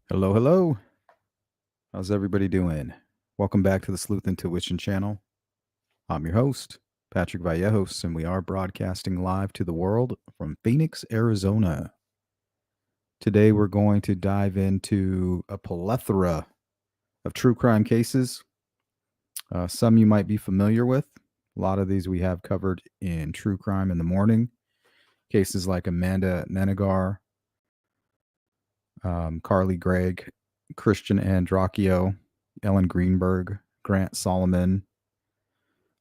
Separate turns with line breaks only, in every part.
Hello, hello. How's everybody doing? Welcome back to the Sleuth Intuition channel. I'm your host, Patrick Vallejos, and we are broadcasting live to the world from Phoenix, Arizona. Today, we're going to dive into a plethora of true crime cases. Some you might be familiar with. A lot of these we have covered in True Crime in the Morning. Cases like Amanda Nenegar, Carly Gregg, Christian Andracchio, Ellen Greenberg, Grant Solomon,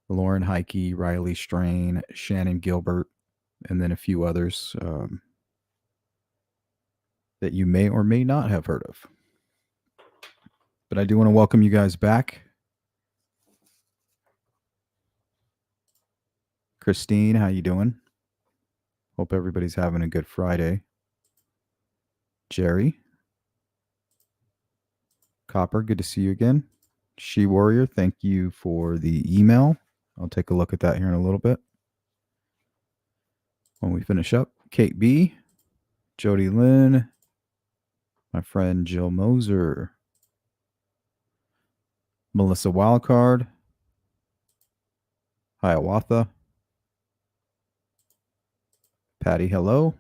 Lauren Heike, Riley Strain, Shannon Gilbert, and then a few others that you may or may not have heard of. But I do want to welcome you guys back. Christine, how you doing? Hope everybody's having a good Friday. Jerry, Copper, good to see you again. She Warrior, thank you for the email. I'll take a look at that here in a little bit when we finish up. Kate B, Jody Lynn, my friend Jill Moser, Melissa Wildcard, Hiawatha, Patty, hello.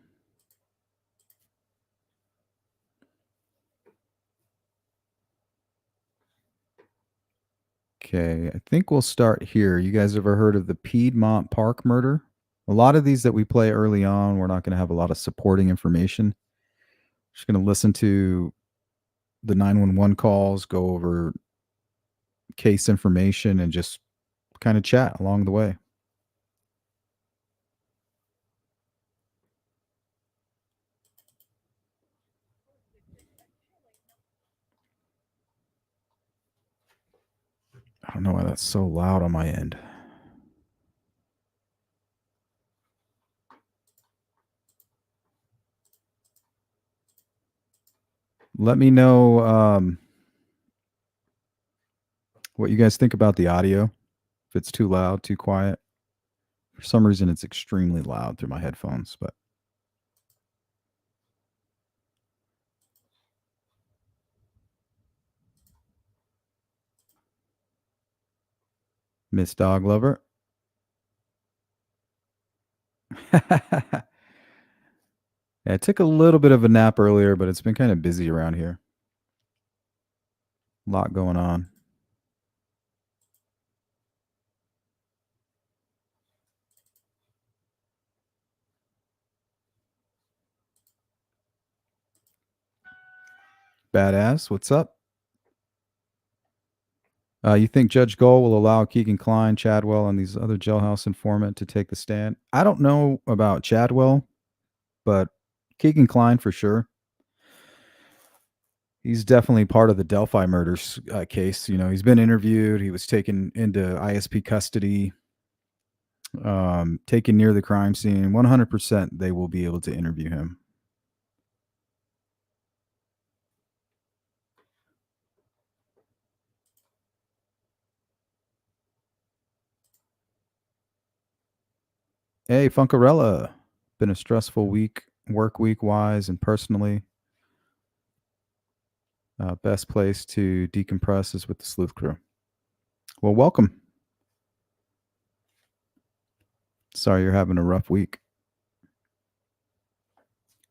Okay, I think we'll start here. You guys ever heard of the Piedmont Park murder? A lot of these that we play early on, we're not going to have a lot of supporting information. Just going to listen to the 911 calls, go over case information, and just kind of chat along the way. I don't know why that's so loud on my end. Let me know what you guys think about the audio. If it's too loud, too quiet. For some reason, it's extremely loud through my headphones, but Miss Dog Lover. Yeah, I took a little bit of a nap earlier, but it's been kind of busy around here. A lot going on. Badass, what's up? You think Judge Gold will allow Keegan Klein, Chadwell, and these other jailhouse informant to take the stand? I don't know about Chadwell, but Keegan Klein for sure. He's definitely part of the Delphi murders case. You know, he's been interviewed. He was taken into ISP custody, taken near the crime scene. 100% they will be able to interview him. Hey, Funkarella. Been a stressful week, work week wise and personally. Best place to decompress is with the Sleuth Crew. Well, welcome. Sorry you're having a rough week.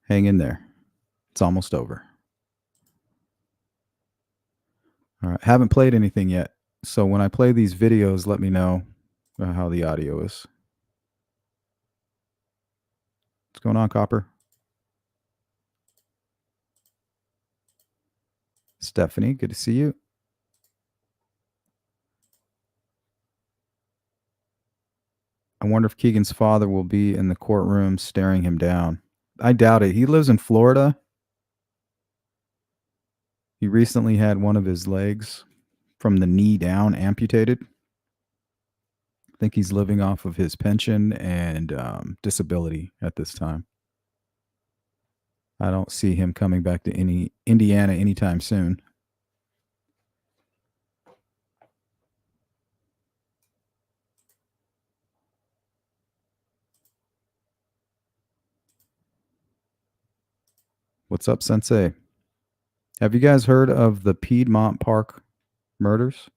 Hang in there. It's almost over. All right. Haven't played anything yet. So when I play these videos, let me know how the audio is. What's going on, Copper? Stephanie, good to see you. I wonder if Keegan's father will be in the courtroom staring him down. I doubt it. He lives in Florida. He recently had one of his legs from the knee down amputated. I think he's living off of his pension and disability at this time. I don't see him coming back to Indiana anytime soon. What's up, Sensei? Have you guys heard of the Piedmont Park murders?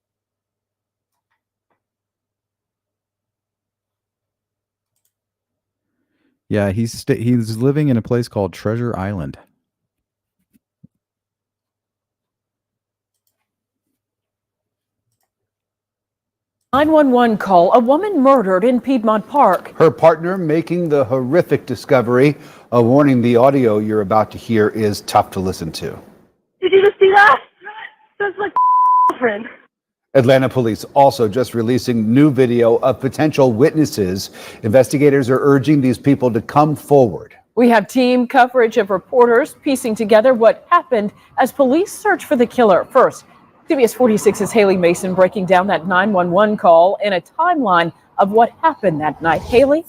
Yeah, he's living in a place called Treasure Island.
"911 call, a woman murdered in Piedmont Park."
Her partner making the horrific discovery. A warning, the audio you're about to hear is tough to listen to.
Did you just see that? That's my girlfriend.
Atlanta police also just releasing new video of potential witnesses. Investigators are urging these people to come forward.
We have team coverage of reporters piecing together what happened as police search for the killer. First, CBS 46's Haley Mason breaking down that 911 call and a timeline of what happened that night. Haley?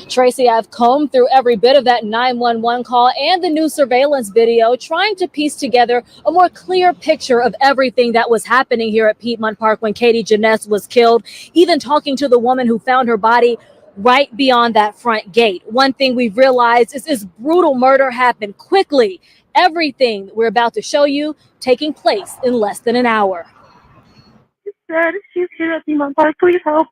Tracy, I've combed through every bit of that 911 call and the new surveillance video, trying to piece together a more clear picture of everything that was happening here at Piedmont Park when Katie Jeunesse was killed, even talking to the woman who found her body right beyond that front gate. One thing we've realized is this brutal murder happened quickly. Everything we're about to show you taking place in less than an hour.
She's here at Piedmont Park. Please help.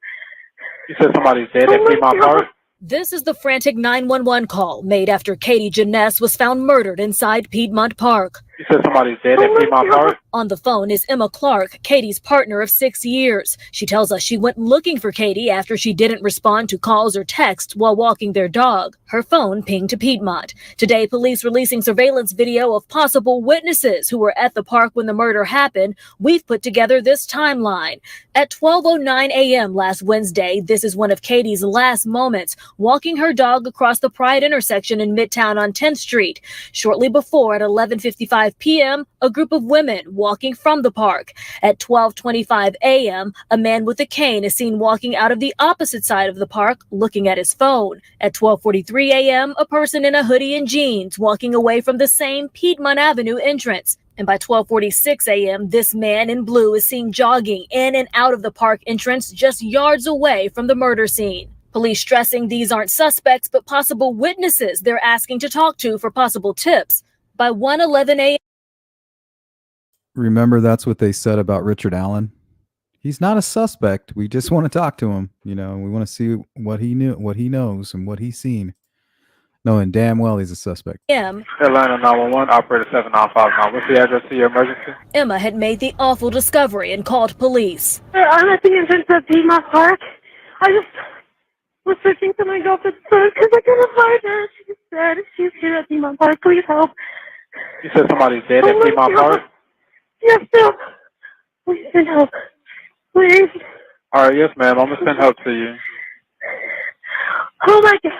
You said somebody's dead at Piedmont Park?
This is the frantic 911 call made after Katie Jeunesse was found murdered inside Piedmont Park.
You said somebody's dead at Piedmont Park?
On the phone is Emma Clark, Katie's partner of 6 years. She tells us she went looking for Katie after she didn't respond to calls or texts while walking their dog. Her phone pinged to Piedmont. Today, police releasing surveillance video of possible witnesses who were at the park when the murder happened. We've put together this timeline. At 12:09 a.m. last Wednesday, this is one of Katie's last moments, walking her dog across the Pride intersection in Midtown on 10th Street. Shortly before, at 11:55 p.m., a group of women walking from the park. At 12:25 a.m., a man with a cane is seen walking out of the opposite side of the park, looking at his phone. At 12:43 a.m., a person in a hoodie and jeans walking away from the same Piedmont Avenue entrance. And by 12:46 a.m., this man in blue is seen jogging in and out of the park entrance just yards away from the murder scene. Police stressing these aren't suspects, but possible witnesses they're asking to talk to for possible tips. By 1:11 a.m.
Remember, that's what they said about Richard Allen. He's not a suspect. We just want to talk to him. You know, we want to see what he knew, what he knows, and what he's seen, knowing damn well he's a suspect.
Atlanta 911, operator 7959. What's the address to your emergency?
Emma had made the awful discovery and called police.
I'm at the entrance of Piedmont Park. I just was searching for my girlfriend's purse because I couldn't find her. She's dead. She's here at Piedmont Park. Please help.
You said somebody's dead at Piedmont Park?
Yes, ma'am. Please send help. Please.
All right, yes, ma'am. I'm going to send help to you.
Oh, my God.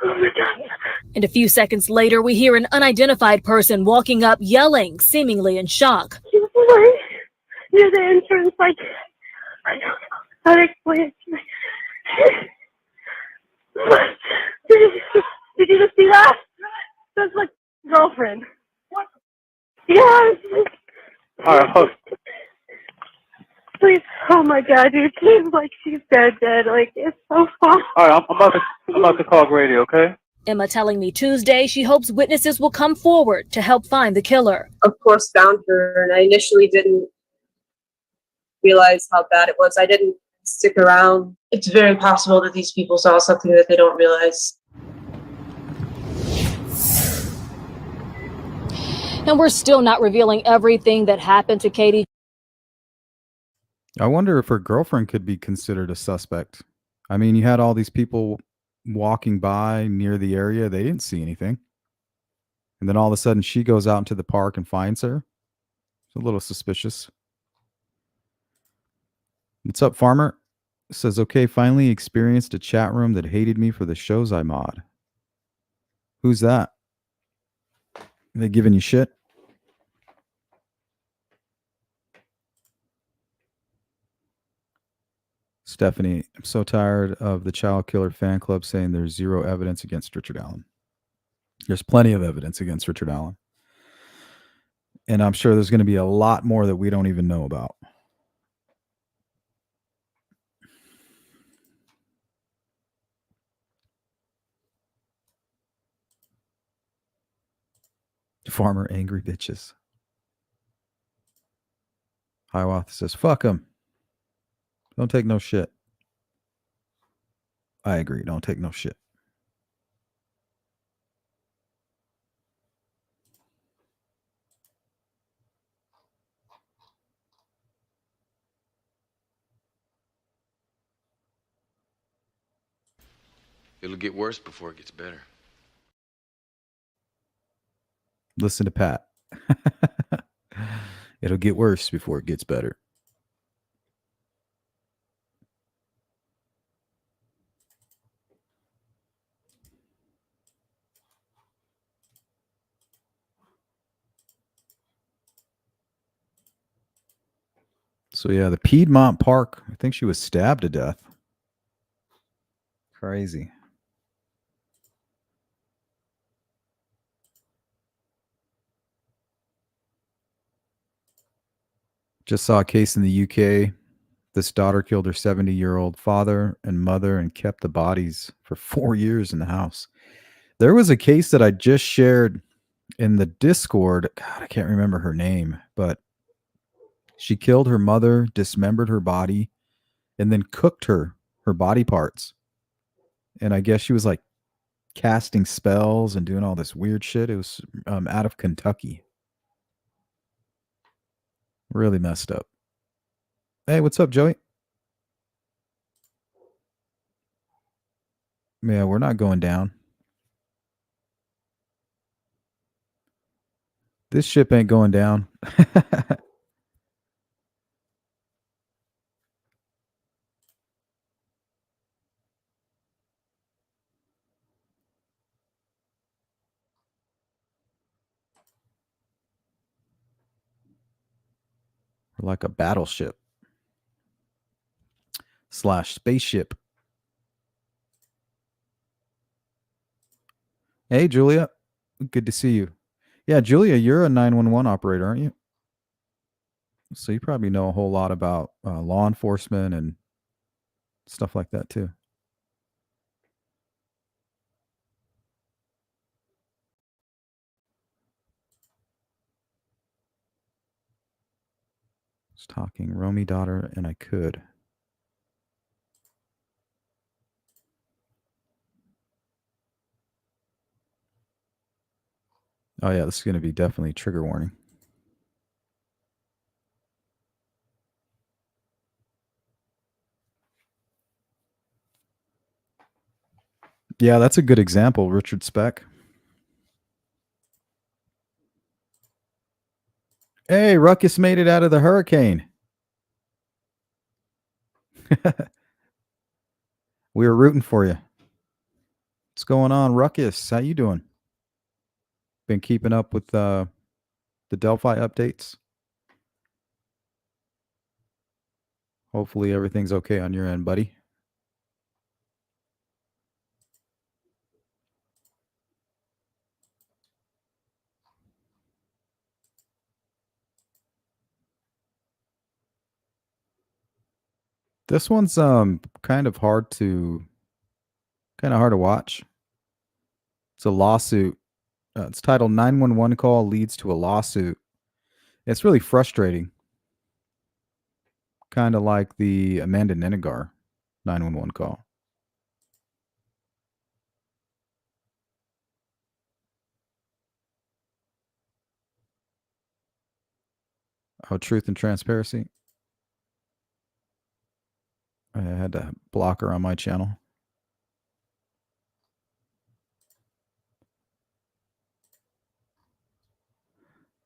Oh, my God.
And a few seconds later, we hear an unidentified person walking up, yelling, seemingly in shock.
She was right near the entrance. Like, I don't know how to explain it. Did you just see that? That's my girlfriend. What? Yes.
All right, hold.
Please. Oh my God, dude. She's like, she's dead. Like, it's so fun.
All right, I'm about to call Grady, okay?
Emma telling me Tuesday she hopes witnesses will come forward to help find the killer.
Of course, found her, and I initially didn't realize how bad it was. I didn't stick around. It's very possible that these people saw something that they don't realize.
And we're still not revealing everything that happened to Katie.
I wonder if her girlfriend could be considered a suspect. I mean, you had all these people walking by near the area. They didn't see anything. And then all of a sudden she goes out into the park and finds her. It's a little suspicious. What's up, Farmer? Says, okay, finally experienced a chat room that hated me for the shows I mod. Who's that? Are they giving you shit? Stephanie, I'm so tired of the child killer fan club saying there's zero evidence against Richard Allen. There's plenty of evidence against Richard Allen. And I'm sure there's going to be a lot more that we don't even know about. Farmer angry bitches. Hiawatha says, fuck him. Don't take no shit. I agree. Don't take no shit.
It'll get worse before it gets better.
Listen to Pat. It'll get worse before it gets better. So yeah, the Piedmont Park, I think she was stabbed to death. Crazy. Just saw a case in the UK. This daughter killed her 70-year-old father and mother and kept the bodies for 4 years in the house. There was a case that I just shared in the Discord. God, I can't remember her name, but she killed her mother, dismembered her body, and then cooked her body parts. And I guess she was like casting spells and doing all this weird shit. It was out of Kentucky. Really messed up. Hey, what's up, Joey? Yeah, we're not going down. This ship ain't going down. We're like a battleship / spaceship. Hey, Julia. Good to see you. Yeah, Julia, you're a 911 operator, aren't you? So you probably know a whole lot about law enforcement and stuff like that, too. I was talking Romy daughter, and I could. Oh, yeah, this is going to be definitely trigger warning. Yeah, that's a good example, Richard Speck. Hey, Ruckus made it out of the hurricane. We were rooting for you. What's going on, Ruckus? How you doing? Been keeping up with the Delphi updates? Hopefully everything's okay on your end, buddy. This one's kind of hard to watch. It's a lawsuit. It's titled 911 call leads to a lawsuit. It's really frustrating. Kind of like the Amanda Nenegar 911 call. Oh, Truth and Transparency. I had to block her on my channel.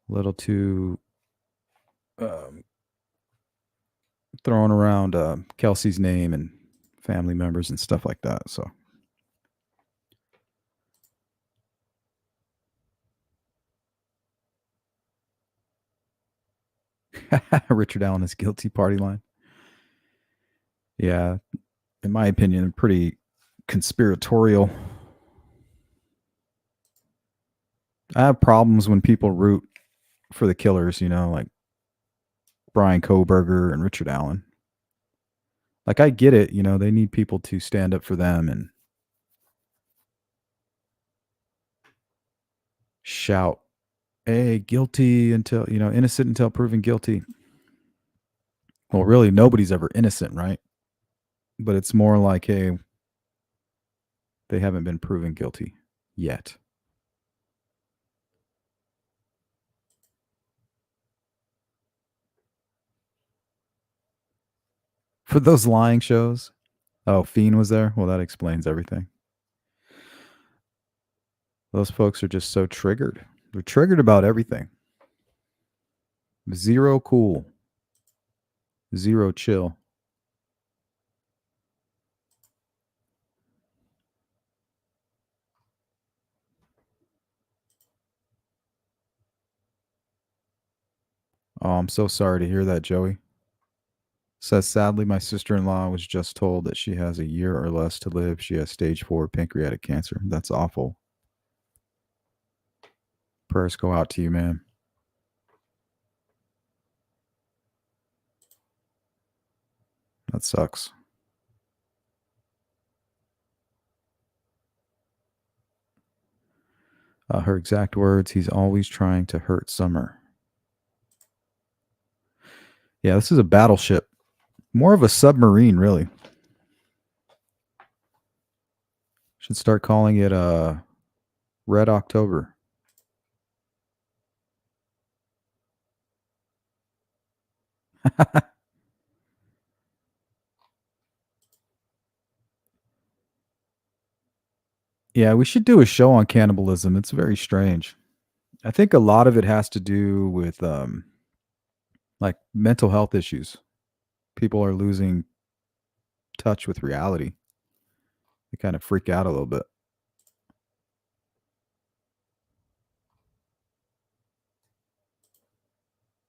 A little too throwing around Kelsey's name and family members and stuff like that. So Richard Allen is guilty party line. Yeah, in my opinion, pretty conspiratorial. I have problems when people root for the killers, like Brian Kohberger and Richard Allen. Like, I get it, they need people to stand up for them and shout hey, guilty until, innocent until proven guilty. Well, really, nobody's ever innocent, right? But it's more like, hey, they haven't been proven guilty yet. For those lying shows. Oh, Fiend was there? Well, that explains everything. Those folks are just so triggered. They're triggered about everything. Zero cool. Zero chill. Oh, I'm so sorry to hear that, Joey. Says, sadly, my sister-in-law was just told that she has a year or less to live. She has stage 4 pancreatic cancer. That's awful. Prayers go out to you, man. That sucks. Her exact words, he's always trying to hurt Summer. Yeah, this is a battleship. More of a submarine, really. Should start calling it Red October. Yeah, we should do a show on cannibalism. It's very strange. I think a lot of it has to do with like mental health issues. People are losing touch with reality. They kind of freak out a little bit.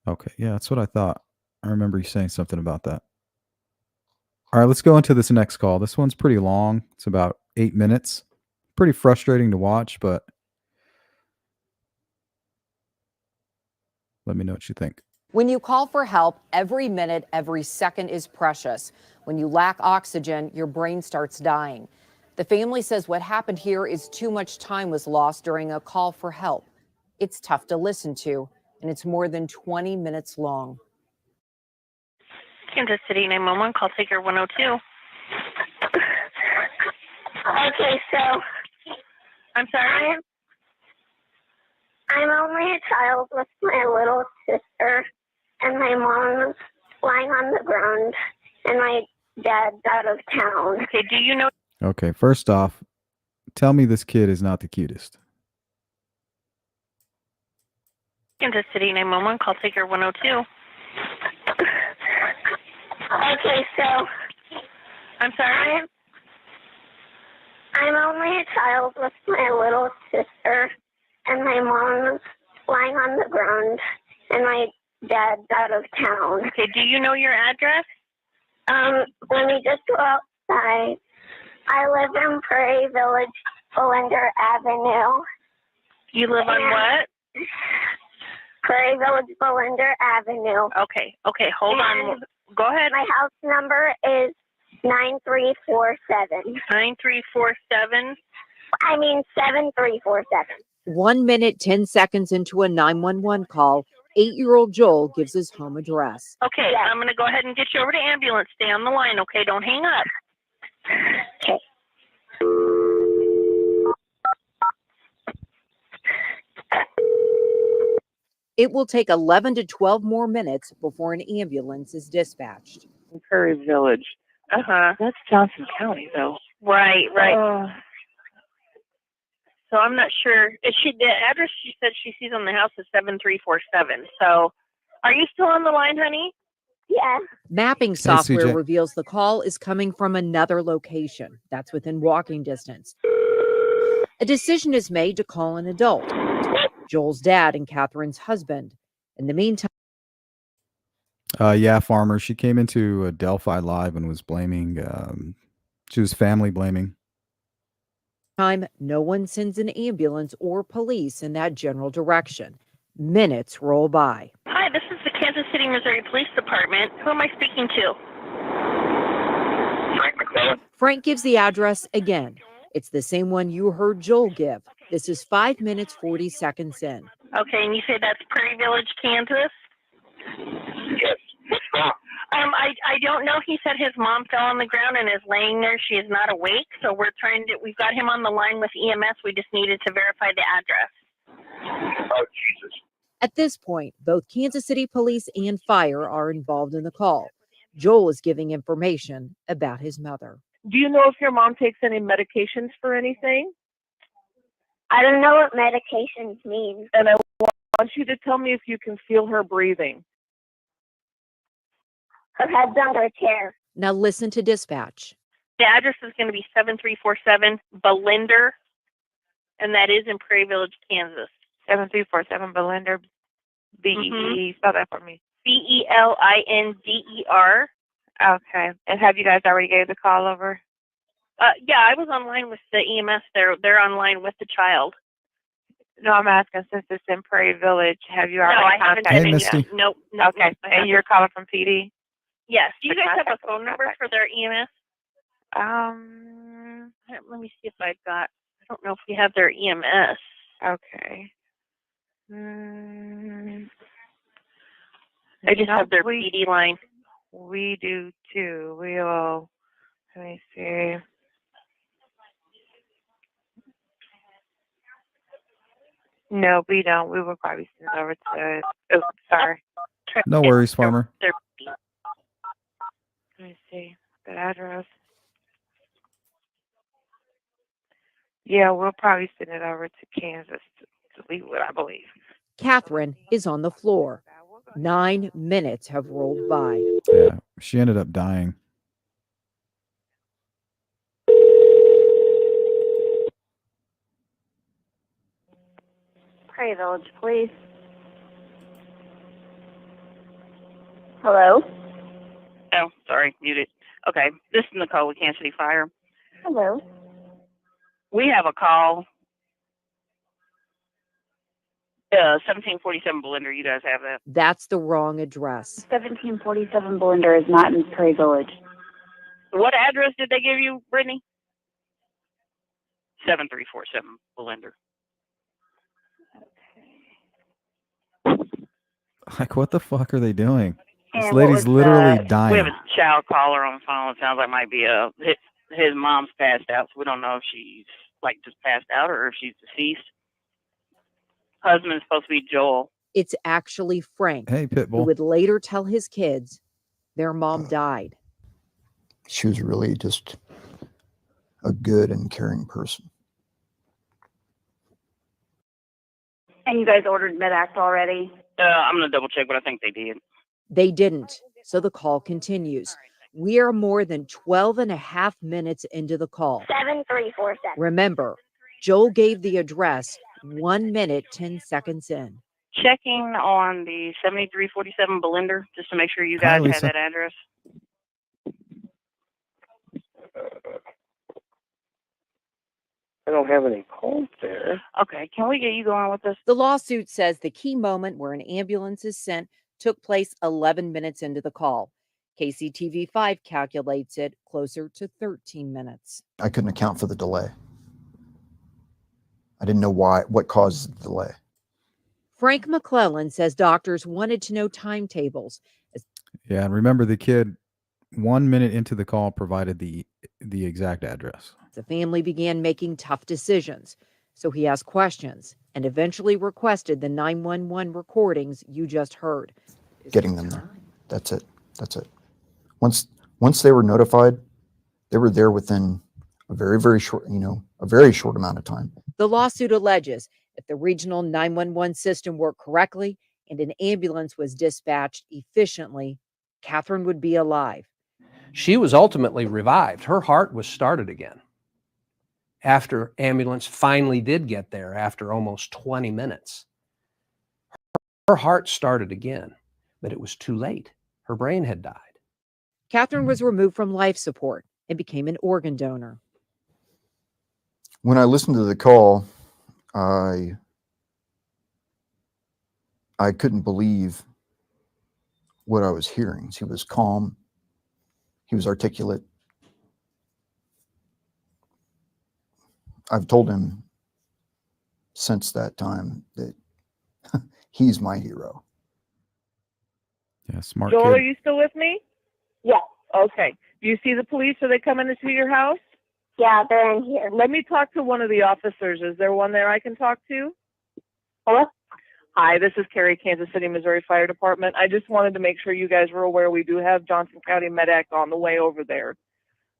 Okay, yeah, that's what I thought. I remember you saying something about that. All right, let's go into this next call. This one's pretty long. It's about 8 minutes. Pretty frustrating to watch, but let me know what you think.
When you call for help, every minute, every second is precious. When you lack oxygen, your brain starts dying. The family says what happened here is too much time was lost during a call for help. It's tough to listen to, and it's more than 20 minutes long.
Kansas City 911, call taker 102. Okay, so I'm sorry. I'm only a child with my little sister, and my mom's lying on the ground, and my dad's out of town. Okay, do you know?
Okay, first off, tell me this kid is not the cutest.
Kansas City 911, call taker 102. Okay, so I'm sorry. I'm only a child with my little sister, and my mom's lying on the ground, and my dad's out of town. Okay, do you know your address? Let me just go outside. I live in Prairie Village, Bolinder Avenue. You live on what? Prairie Village, Bolinder Avenue. Okay, hold on. Go ahead. My house number is 9347. 9347? I mean 7347.
1 minute, 10 seconds into a 911 call, 8-year-old Joel gives his home address.
Okay, I'm going to go ahead and get you over to ambulance. Stay on the line, okay? Don't hang up. Okay.
It will take 11 to 12 more minutes before an ambulance is dispatched.
Prairie Village. That's Johnson County, though.
Right. So I'm not sure. Is the address she said she sees on the house is 7347. So are you still on the line, honey?
Yeah.
Mapping software
CJ.
reveals the call is coming from another location that's within walking distance. A decision is made to call an adult, Joel's dad and Catherine's husband. In the meantime,
Yeah, Farmer. She came into Delphi Live and was blaming. She was family blaming.
no one sends an ambulance or police in that general direction. Minutes roll by.
Hi, this is the Kansas City, Missouri Police Department. Who am I speaking to? Frank McClellan.
Frank gives the address again. It's the same one you heard Joel give. This is 5 minutes, 40 seconds in.
Okay, and you say that's Prairie Village, Kansas?
Yes. What's wrong?
I don't know. He said his mom fell on the ground and is laying there. She is not awake. So we've got him on the line with EMS. We just needed to verify the address.
Oh, Jesus.
At this point, both Kansas City Police and fire are involved in the call. Joel is giving information about his mother.
Do you know if your mom takes any medications for anything?
I don't know what medications mean.
And I want you to tell me if you can feel her breathing.
Her head's under a chair.
Now listen to dispatch.
The address is going to be 7347 Belinder, and that is in Prairie Village, Kansas.
7347 Belinder. B-E-E. Spell that for me.
Belinder.
Okay. And have you guys already gave the call over?
Yeah, I was online with the EMS. They're online with the child.
No, I'm asking since it's in Prairie Village. Have you
No,
already
I haven't
contacted?
Hey, Misty.
Nope.
Okay. And you're calling from PD?
Yes. Do you guys have a phone number for their EMS? Let me see if I've got. I don't know if we have their EMS.
Okay.
I just have their PD line.
We do too. We'll, let me see. No, we don't. We will probably send it over to, oh, sorry.
No worries, Farmer.
Their
Let me see the address. Yeah, we'll probably send it over to Kansas to Leewood, I believe.
Catherine is on the floor. 9 minutes have rolled by.
Yeah, she ended up dying.
Prairie Village Police. Hello?
Oh, sorry, muted. Okay, this is Nicole with Kansas City Fire.
Hello.
We have a call. 1747 Belinder, you guys have that?
That's the wrong address.
1747 Belinder is not in Prairie Village.
What address did they give you, Brittany? 7347 Belinder.
Like, what the fuck are they doing? This
And what
lady's
was
literally
We
dying.
have a child caller on the phone. It sounds like might be his mom's passed out, so we don't know if she's like just passed out or if she's deceased. Husband's supposed to be Joel.
It's actually Frank,
Hey,
who
Pitbull.
would later tell his kids their mom died.
She was really just a good and caring person.
And you guys ordered Medact already?
I'm gonna double check, but I think they did.
They didn't, so the call continues. We are more than 12 and a half minutes into the call.
7347.
Remember, Joel gave the address 1 minute, 10 seconds in.
Checking on the 7347 Belinder just to make sure you
Hi,
guys
Lisa.
have that address.
I don't have any calls there.
Okay, can we get you going with this?
The lawsuit says the key moment where an ambulance is sent took place 11 minutes into the call. KCTV5 calculates it closer to 13 minutes.
I couldn't account for the delay. I didn't know what caused the delay.
Frank McClellan says doctors wanted to know timetables.
Yeah, and remember the kid 1 minute into the call provided the exact address.
The family began making tough decisions. So he asked questions and eventually requested the 911 recordings you just heard.
Getting them there. That's it. That's it. Once they were notified, they were there within a very, very short, a very short amount of time.
The lawsuit alleges if the regional 911 system worked correctly and an ambulance was dispatched efficiently, Catherine would be alive.
She was ultimately revived. Her heart was started again after ambulance finally did get there after almost 20 minutes. Her heart started again, but it was too late. Her brain had died.
Catherine was removed from life support and became an organ donor.
When I listened to the call, I couldn't believe what I was hearing. He was calm. He was articulate. I've told him since that time that He's my hero.
Yeah, smart
Joel,
kid.
are you still with me?
Yes.
Okay. Do you see the police? Are they coming into your house?
Yeah, they're in here.
Let me talk to one of the officers. Is there one there I can talk to?
Hello?
Hi, this is Carrie, Kansas City, Missouri Fire Department. I just wanted to make sure you guys were aware we do have Johnson County Med-Ac on the way over there.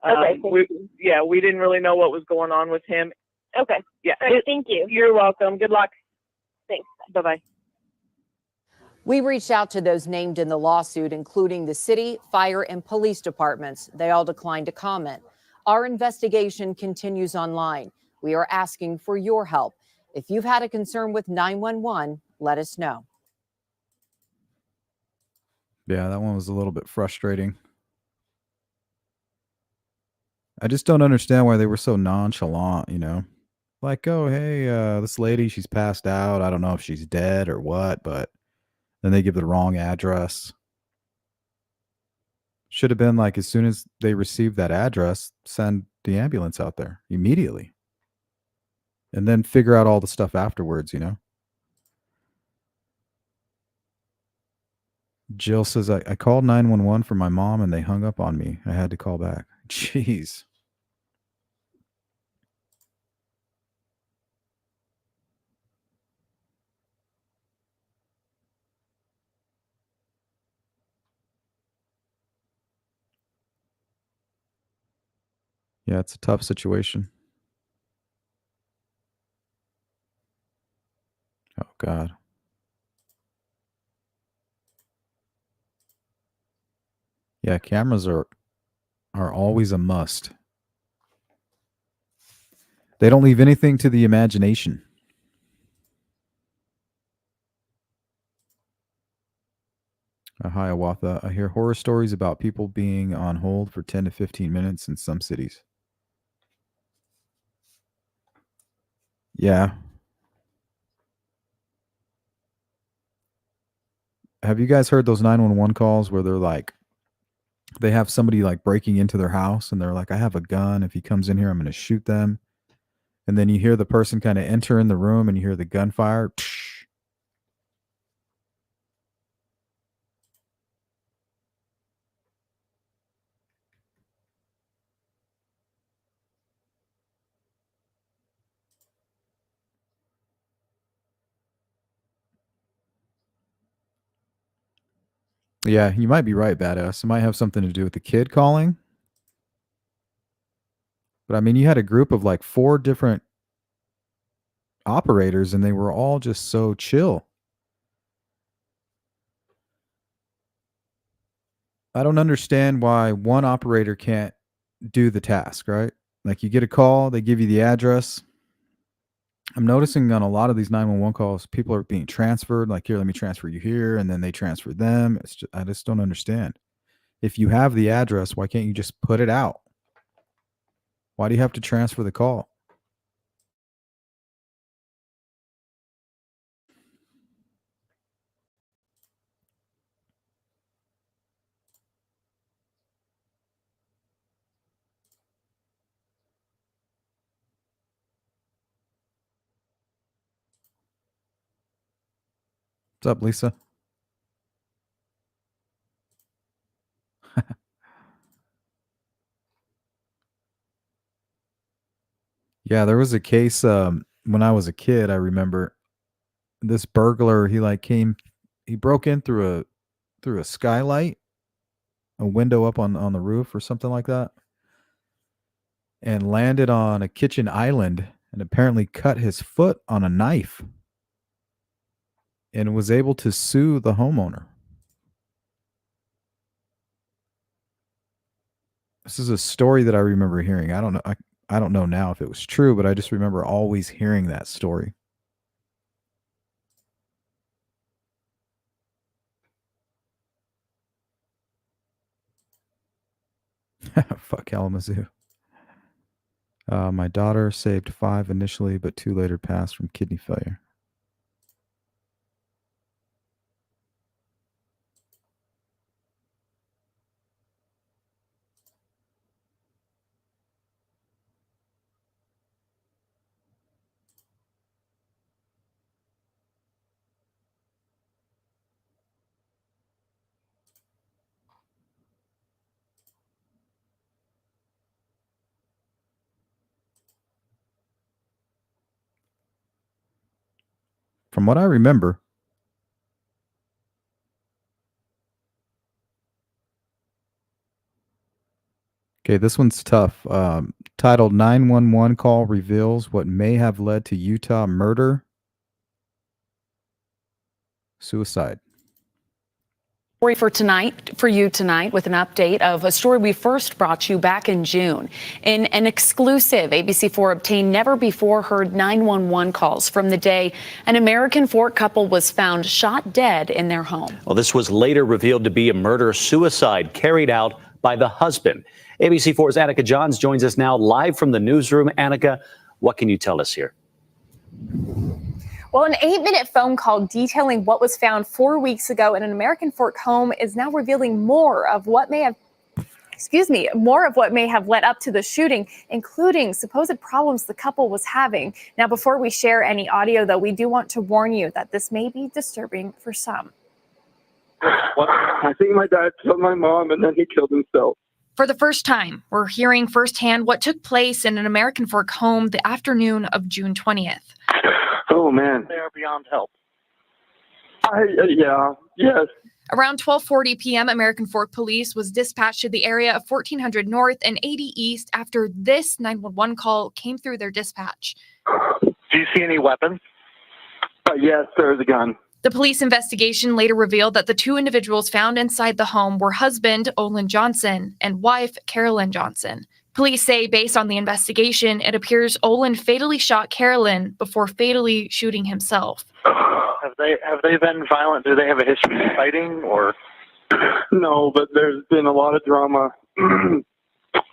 Okay, thank you.
Yeah, we didn't really know what was going on with him.
Okay.
Yeah.
All right, thank you.
You're welcome. Good luck.
Thanks.
Bye-bye.
We reached out to those named in the lawsuit, including the city, fire, and police departments. They all declined to comment. Our investigation continues online. We are asking for your help. If you've had a concern with 911, let us know.
Yeah, that one was a little bit frustrating. I just don't understand why they were so nonchalant, you know? Like, oh, hey, this lady, she's passed out. I don't know if she's dead or what, but then they give the wrong address. Should have been like, as soon as they receive that address, send the ambulance out there immediately. And then figure out all the stuff afterwards, you know? Jill says, I called 911 for my mom and they hung up on me. I had to call back. Jeez. Yeah, it's a tough situation. Oh, God. Yeah, cameras are always a must. They don't leave anything to the imagination. Hiawatha, I hear horror stories about people being on hold for 10 to 15 minutes in some cities. Yeah. Have you guys heard those 911 calls where they're like, they have somebody like breaking into their house and they're like, I have a gun. If he comes in here, I'm going to shoot them. And then you hear the person kind of enter in the room and you hear the gunfire. Yeah, you might be right, Badass. It might have something to do with the kid calling. But I mean, you had a group of like 4 different operators and they were all just so chill. I don't understand why one operator can't do the task, right? Like you get a call, they give you the address. I'm noticing on a lot of these 911 calls, people are being transferred. Like, here, let me transfer you here, and then they transfer them. It's just, I just don't understand. If you have the address, why can't you just put it out? Why do you have to transfer the call? What's up, Lisa? Yeah, there was a case when I was a kid. I remember this burglar. He broke in through a skylight, a window up on the roof or something like that, and landed on a kitchen island and apparently cut his foot on a knife and was able to sue the homeowner. This is a story that I remember hearing. I don't know. I don't know now if it was true, but I just remember always hearing that story. Fuck Kalamazoo. My daughter saved 5 initially, but 2 later passed from kidney failure. from what I remember. Okay, this one's tough. Titled 911 call reveals what may have led to Utah murder. Suicide.
Story for you tonight with an update of a story we first brought you back in June. In an exclusive, ABC4 obtained never before heard 911 calls from the day an American Fork couple was found shot dead in their home.
Well, this was later revealed to be a murder-suicide carried out by the husband. ABC4's Annika Johns joins us now live from the newsroom. Annika, what can you tell us here?
Well, an 8-minute phone call detailing what was found 4 weeks ago in an American Fork home is now revealing more of what may have led up to the shooting, including supposed problems the couple was having. Now, before we share any audio, though, we do want to warn you that this may be disturbing for some.
Well, I think my dad killed my mom and then he killed himself.
For the first time, we're hearing firsthand what took place in an American Fork home the afternoon of June 20th.
Oh, man.
They are beyond help.
Yes.
Around 12:40 p.m., American Fork Police was dispatched to the area of 1400 North and 80 East after this 911 call came through their dispatch.
Do you see any weapons? Yes, there's a gun.
The police investigation later revealed that the two individuals found inside the home were husband Olin Johnson and wife Carolyn Johnson. Police say based on the investigation, it appears Olin fatally shot Carolyn before fatally shooting himself.
Have they been violent? Do they have a history of fighting or? No, but there's been a lot of drama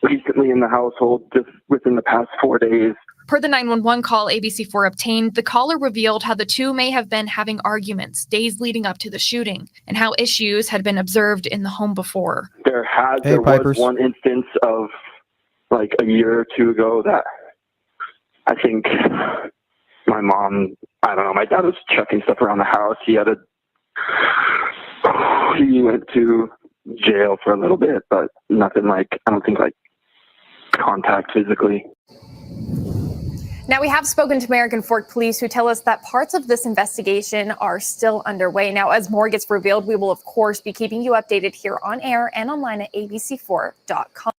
recently in the household just within the past 4 days.
Per the 911 call ABC4 obtained, the caller revealed how the two may have been having arguments days leading up to the shooting and how issues had been observed in the home before.
There was one instance of like a year or two ago that I think my mom, I don't know, my dad was chucking stuff around the house. He went to jail for a little bit, but nothing like, I don't think like contact physically.
Now, we have spoken to American Fork Police who tell us that parts of this investigation are still underway. Now, as more gets revealed, we will, of course, be keeping you updated here on air and online at abc4.com.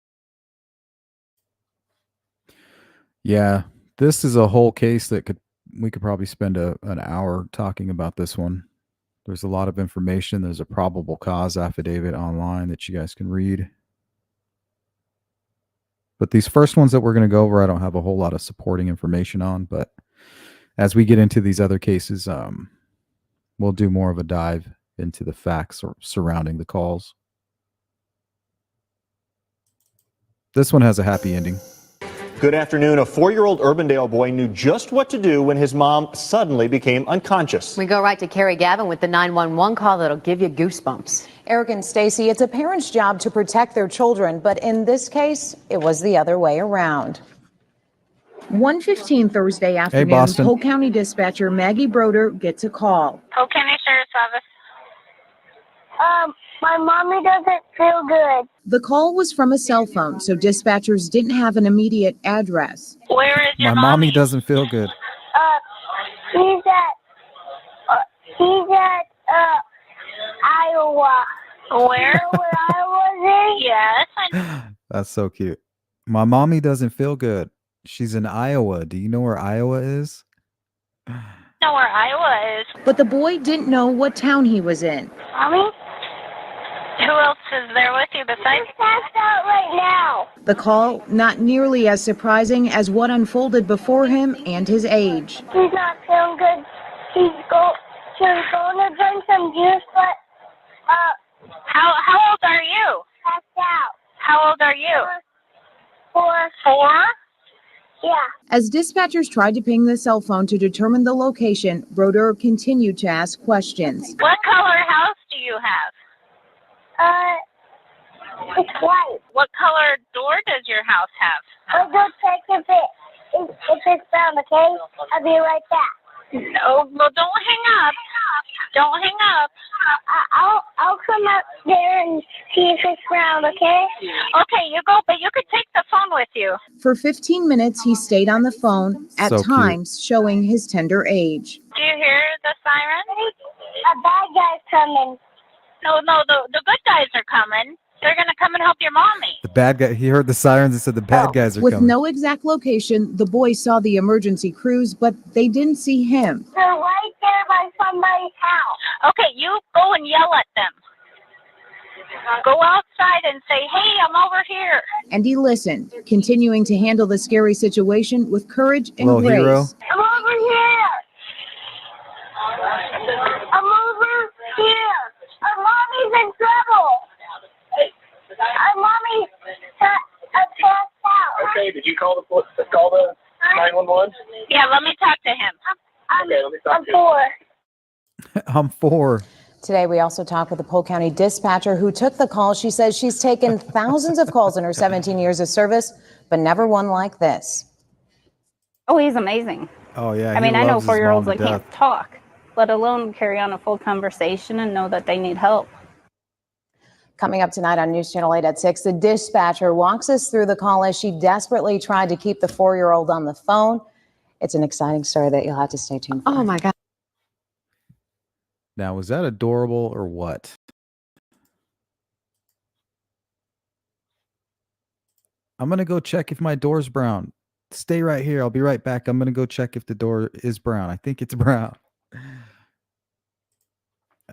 Yeah, this is a whole case that we could probably spend an hour talking about this one. There's a lot of information. There's a probable cause affidavit online that you guys can read. But these first ones that we're going to go over, I don't have a whole lot of supporting information on. But as we get into these other cases, we'll do more of a dive into the facts surrounding the calls. This one has a happy ending.
Good afternoon. A 4-year-old Urbandale boy knew just what to do when his mom suddenly became unconscious.
We go right to Carrie Gavin with the 911 call that'll give you goosebumps.
Eric and Stacy, it's a parent's job to protect their children, but in this case, it was the other way around.
1:15 Thursday afternoon,
Boston.
Polk County dispatcher Maggie Broder gets a call.
Polk County Sheriff's Office. My mommy doesn't feel good.
The call was from a cell phone, so dispatchers didn't have an immediate address.
Where is
My mommy doesn't feel good.
He's at Iowa. Where Iowa is? Yes.
That's so cute. My mommy doesn't feel good. She's in Iowa. Do you know where Iowa is?
Know where Iowa is.
But the boy didn't know what town he was in.
Mommy? Who else is there with you besides? He's passed out right now.
The call not nearly as surprising as what unfolded before him and his age.
He's not feeling good. He's going to drink some juice, but how old are you? Passed out. How old are you? 4. 4? Yeah.
As dispatchers tried to ping the cell phone to determine the location, Broder continued to ask questions.
What color house do you have? It's white. What color door does your house have? I'll go check if it's brown, okay? I'll be right back. No, well, don't hang up. Don't hang up. I'll come up there and see if it's brown, okay? Okay, you go, but you could take the phone with you.
For 15 minutes, he stayed on the phone, at
So cute.
times showing his tender age.
Do you hear the siren? A bad guy's coming. No, the good guys are coming. They're going to come and help your mommy.
The bad guy, he heard the sirens and said the bad guys are
With
coming.
no exact location, the boys saw the emergency crews, but they didn't see him.
They're right there by somebody's house. Okay, you go and yell at them. Go outside and say, hey, I'm over here.
And he listened, continuing to handle the scary situation with courage and
Little
grace.
hero.
I'm over here. I'm over here. Our mommy's in trouble. Our mommy got passed out.
Okay, did you call the 911?
Yeah, let me talk to him.
Okay, let me talk
I'm
to you.
4.
I'm 4.
Today, we also talked with the Polk County dispatcher who took the call. She says she's taken thousands of calls in her 17 years of service, but never one like this.
Oh, he's amazing.
Oh, yeah.
I mean,
he
I know
loves his
4-year-olds
mom
that
to
can't
death.
talk, let alone carry on a full conversation and know that they need help.
Coming up tonight on News Channel 8 at 6, the dispatcher walks us through the call as she desperately tried to keep the 4-year-old on the phone. It's an exciting story that you'll have to stay tuned for.
Oh my God.
Now, was that adorable or what? I'm going to go check if my door's brown. Stay right here. I'll be right back. I'm going to go check if the door is brown. I think it's brown.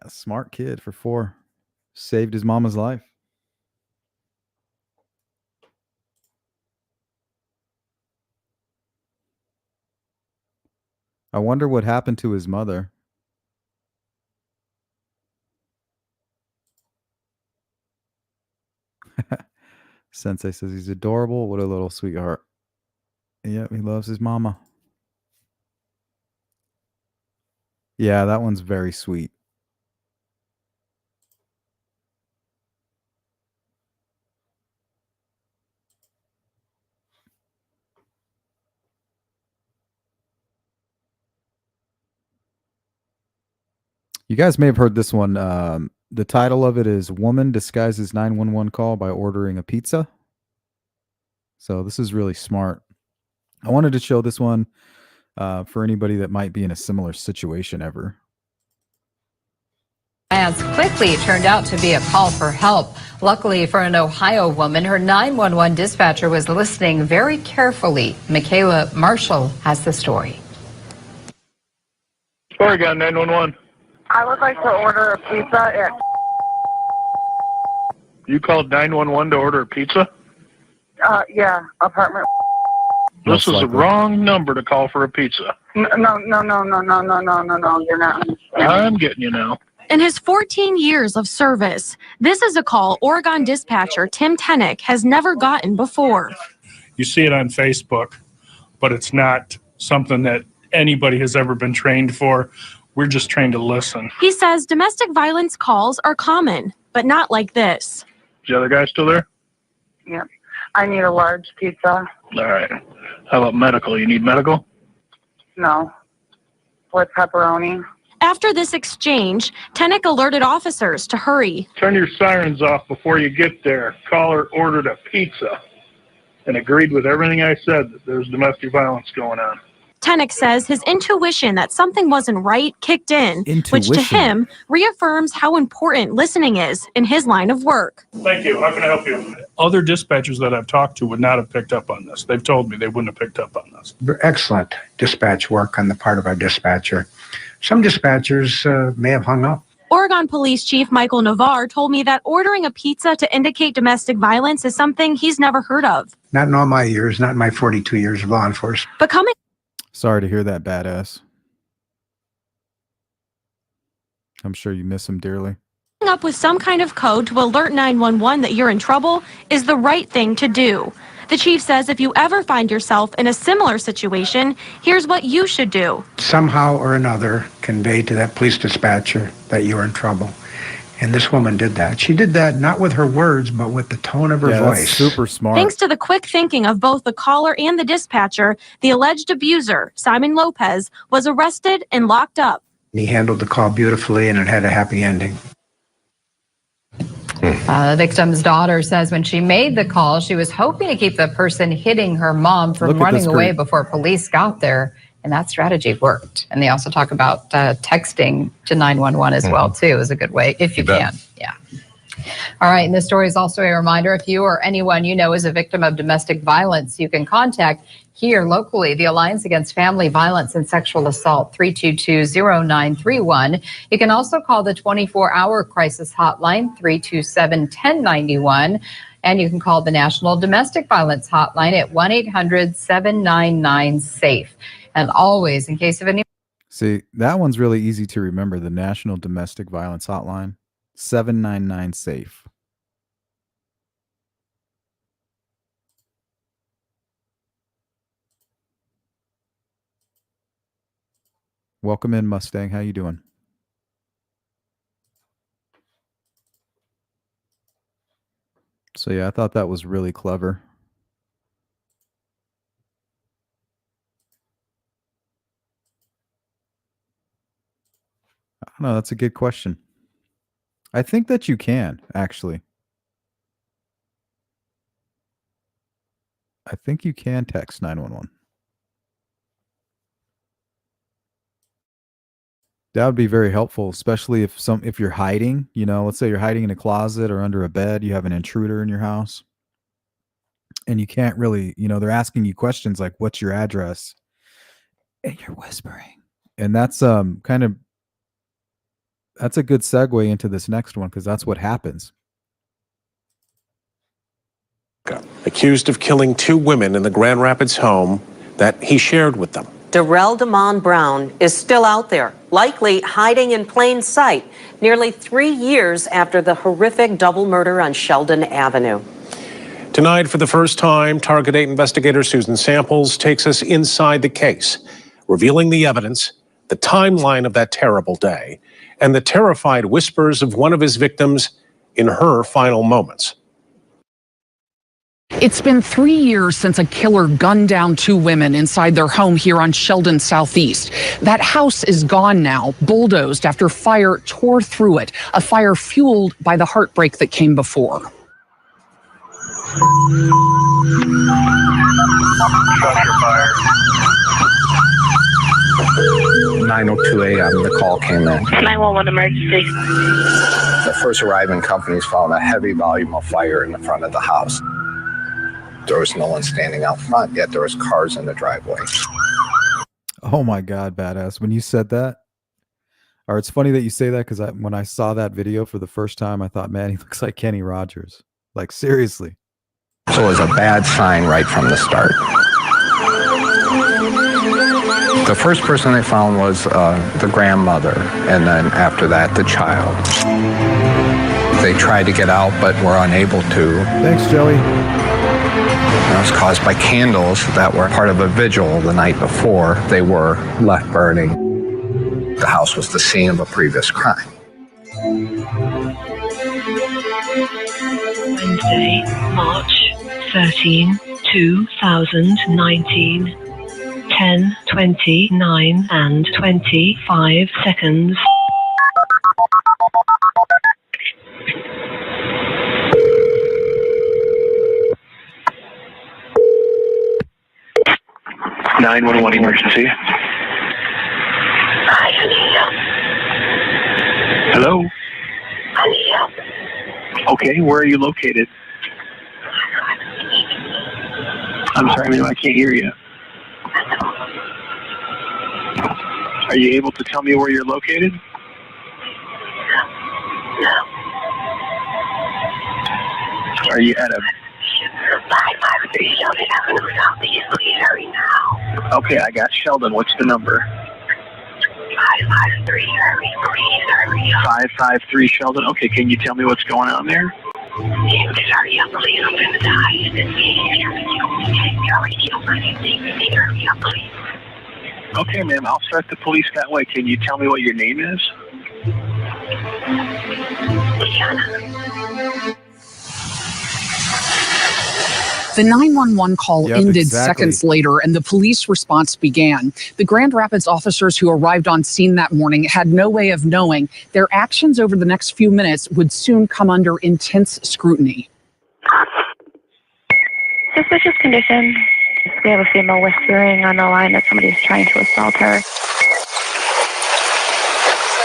A smart kid for 4. Saved his mama's life. I wonder what happened to his mother. Sensei says he's adorable. What a little sweetheart. Yep, he loves his mama. Yeah, that one's very sweet. You guys may have heard this one. The title of it is Woman Disguises 911 Call by Ordering a Pizza. So this is really smart. I wanted to show this one for anybody that might be in a similar situation ever.
As quickly turned out to be a call for help. Luckily for an Ohio woman, her 911 dispatcher was listening very carefully. Michaela Marshall has the story.
Oregon 911.
I would like to order a pizza at
You called 911 to order a pizza?
yeah, apartment.
This is the wrong number to call for a pizza.
No, you're not.
I'm getting you now.
In his 14 years of service, this is a call Oregon dispatcher Tim Tenick has never gotten before.
You see it on Facebook, but it's not something that anybody has ever been trained for. We're just trained to listen.
He says domestic violence calls are common, but not like this.
Is the other guy still there?
Yeah. I need a large pizza.
All right. How about medical? You need medical?
No. With pepperoni.
After this exchange, Tenick alerted officers to hurry.
Turn your sirens off before you get there. Caller ordered a pizza and agreed with everything I said that there's domestic violence going on.
Tenick says his intuition that something wasn't right kicked in, which to
Intuition.
him reaffirms how important listening is in his line of work.
Thank you. How can I help you? Other dispatchers that I've talked to would not have picked up on this. They've told me they wouldn't have picked up on this.
Excellent dispatch work on the part of our dispatcher. Some dispatchers may have hung up.
Oregon Police Chief Michael Navarre told me that ordering a pizza to indicate domestic violence is something he's never heard of.
Not in all my years, not in my 42 years of law enforcement.
But coming
Sorry to hear that, badass. I'm sure you miss him dearly.
up with some kind of code to alert 911 that you're in trouble is the right thing to do. The chief says if you ever find yourself in a similar situation, here's what you should do.
Somehow or another, convey to that police dispatcher that you're in trouble. And this woman did that. She did that not with her words, but with the tone of her
Yeah, that's
voice.
super smart.
Thanks to the quick thinking of both the caller and the dispatcher, the alleged abuser, Simon Lopez, was arrested and locked up.
He handled the call beautifully, and it had a happy ending.
The victim's daughter says when she made the call, she was hoping to keep the person hitting her mom from
Look at
running
this
away
creep.
before police got there. And that strategy worked. And they also talk about texting to 911 as well, too, is a good way, if you can. Yeah. All right. And this story is also a reminder, if you or anyone you know is a victim of domestic violence, you can contact here locally the Alliance Against Family Violence and Sexual Assault, 322-0931. You can also call the 24-hour crisis hotline, 327-1091. And you can call the National Domestic Violence Hotline at 1-800-799-SAFE. And always, in case of any...
See, that one's really easy to remember. The National Domestic Violence Hotline, 799-SAFE. Welcome in, Mustang. How you doing? So yeah, I thought that was really clever. I don't know. That's a good question. I think that you can, actually. I think you can text 911. That would be very helpful, especially if you're hiding, you know, let's say you're hiding in a closet or under a bed, you have an intruder in your house. And you can't really, you know, they're asking you questions like, what's your address? And you're whispering. And that's that's a good segue into this next one, because that's what happens.
Accused of killing 2 women in the Grand Rapids home that he shared with them.
Darrell Damon Brown is still out there, likely hiding in plain sight, nearly 3 years after the horrific double murder on Sheldon Avenue.
Tonight, for the first time, Target 8 investigator Susan Samples takes us inside the case, revealing the evidence, the timeline of that terrible day, and the terrified whispers of one of his victims in her final moments.
It's been 3 years since a killer gunned down 2 women inside their home here on Sheldon Southeast. That house is gone now, bulldozed after fire tore through it, a fire fueled by the heartbreak that came before.
9:02 a.m. the call came in.
911 emergency.
The first arriving companies found a heavy volume of fire in the front of the house. There was no one standing out front, yet there was cars in the driveway.
Oh my God, badass. When you said that, or it's funny that you say that, because when I saw that video for the first time, I thought, man, he looks like Kenny Rogers. Like, seriously.
So it was a bad sign right from the start. The first person they found was the grandmother, and then after that, the child. They tried to get out, but were unable to.
Thanks, Joey.
It was caused by candles that were part of a vigil the night before. They were left burning. The house was the scene of a previous crime.
Wednesday, March 13, 2019, 10:29 and 25 seconds.
Emergency.
Hi, I need help.
Hello?
I need help.
Okay, where are you located? I'm sorry, ma'am, I can't hear you. Are you able to tell me where you're located?
No.
Are you at a...
553 Sheldon Avenue Southeast. Please hurry now.
Okay, I got Sheldon. What's the number?
553. Hurry, please hurry up.
553 Sheldon. Okay, can you tell me what's going on there?
Yeah, just hurry up, please. I'm gonna die. It's been years. You already killed my name. Hurry up, please.
Okay, ma'am, I'll start the police that way. Can you tell me what your name is?
Tiana.
The 911 call
Yep,
ended
exactly.
seconds later and the police response began. The Grand Rapids officers who arrived on scene that morning had no way of knowing their actions over the next few minutes would soon come under intense scrutiny.
Suspicious condition. We have a female whispering on the line that somebody's trying to assault her.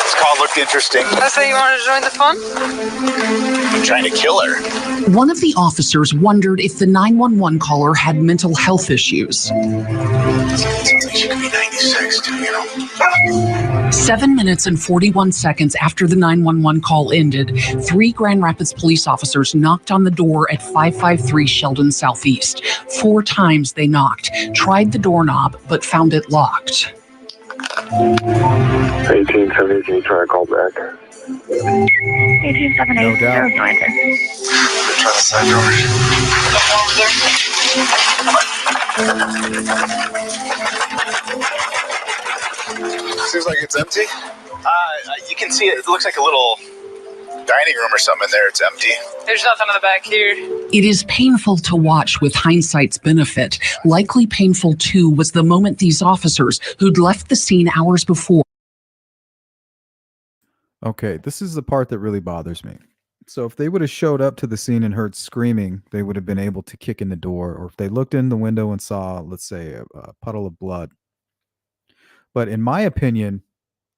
This call looked interesting.
That's why you wanted to join the fun?
I'm trying to kill her.
One of the officers wondered if the 911 caller had mental health issues.
Sounds like she could be 96, too, you know.
7 minutes and 41 seconds after the 911 call ended, 3 Grand Rapids police officers knocked on the door at 553 Sheldon Southeast. 4 times they knocked, tried the doorknob, but found it locked.
1870, can you try to call back?
1878.
No doubt.
There was no answer.
Try the side Seems like it's empty. You can see it. It looks like a little dining room or something in there. It's empty.
There's nothing in the back here.
It is painful to watch with hindsight's benefit. Likely painful, too, was the moment these officers, who'd left the scene hours before.
Okay, this is the part that really bothers me. So if they would have showed up to the scene and heard screaming, they would have been able to kick in the door. Or if they looked in the window and saw, let's say, a puddle of blood. But in my opinion,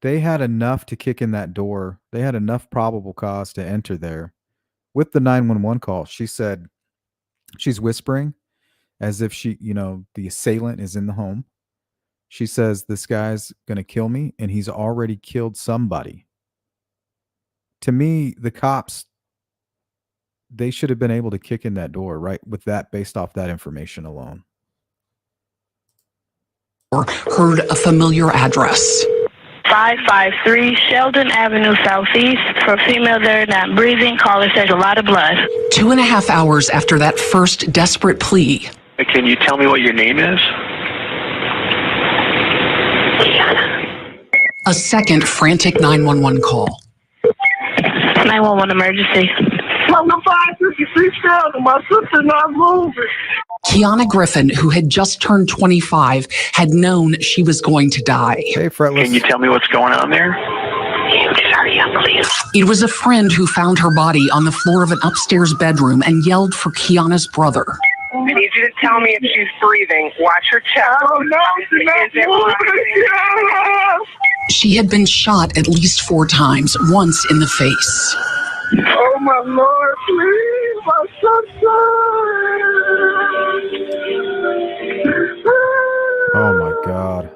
they had enough to kick in that door. They had enough probable cause to enter there. With the 911 call, she said she's whispering as if she, the assailant is in the home. She says, this guy's going to kill me, and he's already killed somebody. To me, the cops, they should have been able to kick in that door, right? With that, based off that information alone.
Heard a familiar address.
553 Sheldon Avenue Southeast. For a female there not breathing, caller says a lot of blood.
2.5 hours after that first desperate plea.
Can you tell me what your name is?
A second frantic 911 call.
911 emergency.
Number 553 Sheldon, my sister not moving.
Kiana Griffin, who had just turned 25, had known she was going to die.
Hey, Fretless.
Can you tell me what's going on there?
It was a friend who found her body on the floor of an upstairs bedroom and yelled for Kiana's brother.
I need you to tell me if she's breathing. Watch her chest. I don't know. She's not moving.
She had been shot at least 4 times, once in the face.
Oh, my Lord, please, my son.
Oh, my God.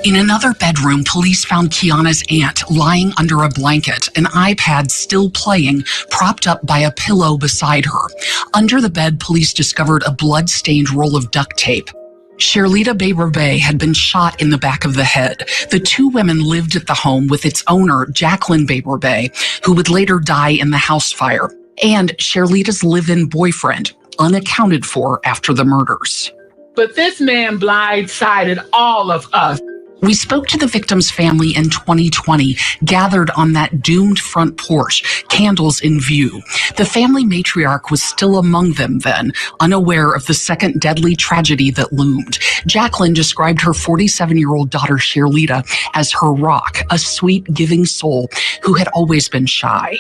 In another bedroom, police found Kiana's aunt lying under a blanket, an iPad still playing, propped up by a pillow beside her. Under the bed, police discovered a blood-stained roll of duct tape. Sherlita Bay had been shot in the back of the head. The 2 women lived at the home with its owner, Jacqueline Bay, who would later die in the house fire, and Sherlita's live-in boyfriend, unaccounted for after the murders.
But this man blindsided all of us.
We spoke to the victim's family in 2020, gathered on that doomed front porch, candles in view. The family matriarch was still among them then, unaware of the second deadly tragedy that loomed. Jacqueline described her 47-year-old daughter, Sherlita, as her rock, a sweet, giving soul who had always been shy.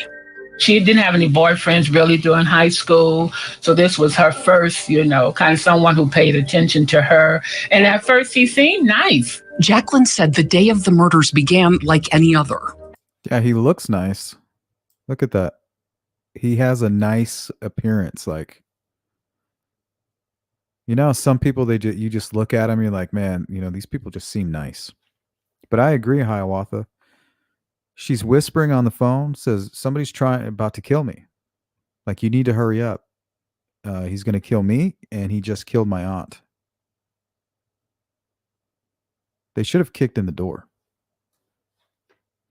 She didn't have any boyfriends really during high school. So this was her first, kind of someone who paid attention to her. And at first he seemed nice.
Jacqueline said the day of the murders began like any other.
Yeah, he looks nice. Look at that. He has a nice appearance. Like, some people, you just look at him, you're like, man, these people just seem nice. But I agree, Hiawatha. She's whispering on the phone, says, somebody's about to kill me. Like, you need to hurry up. He's going to kill me, and he just killed my aunt. They should have kicked in the door.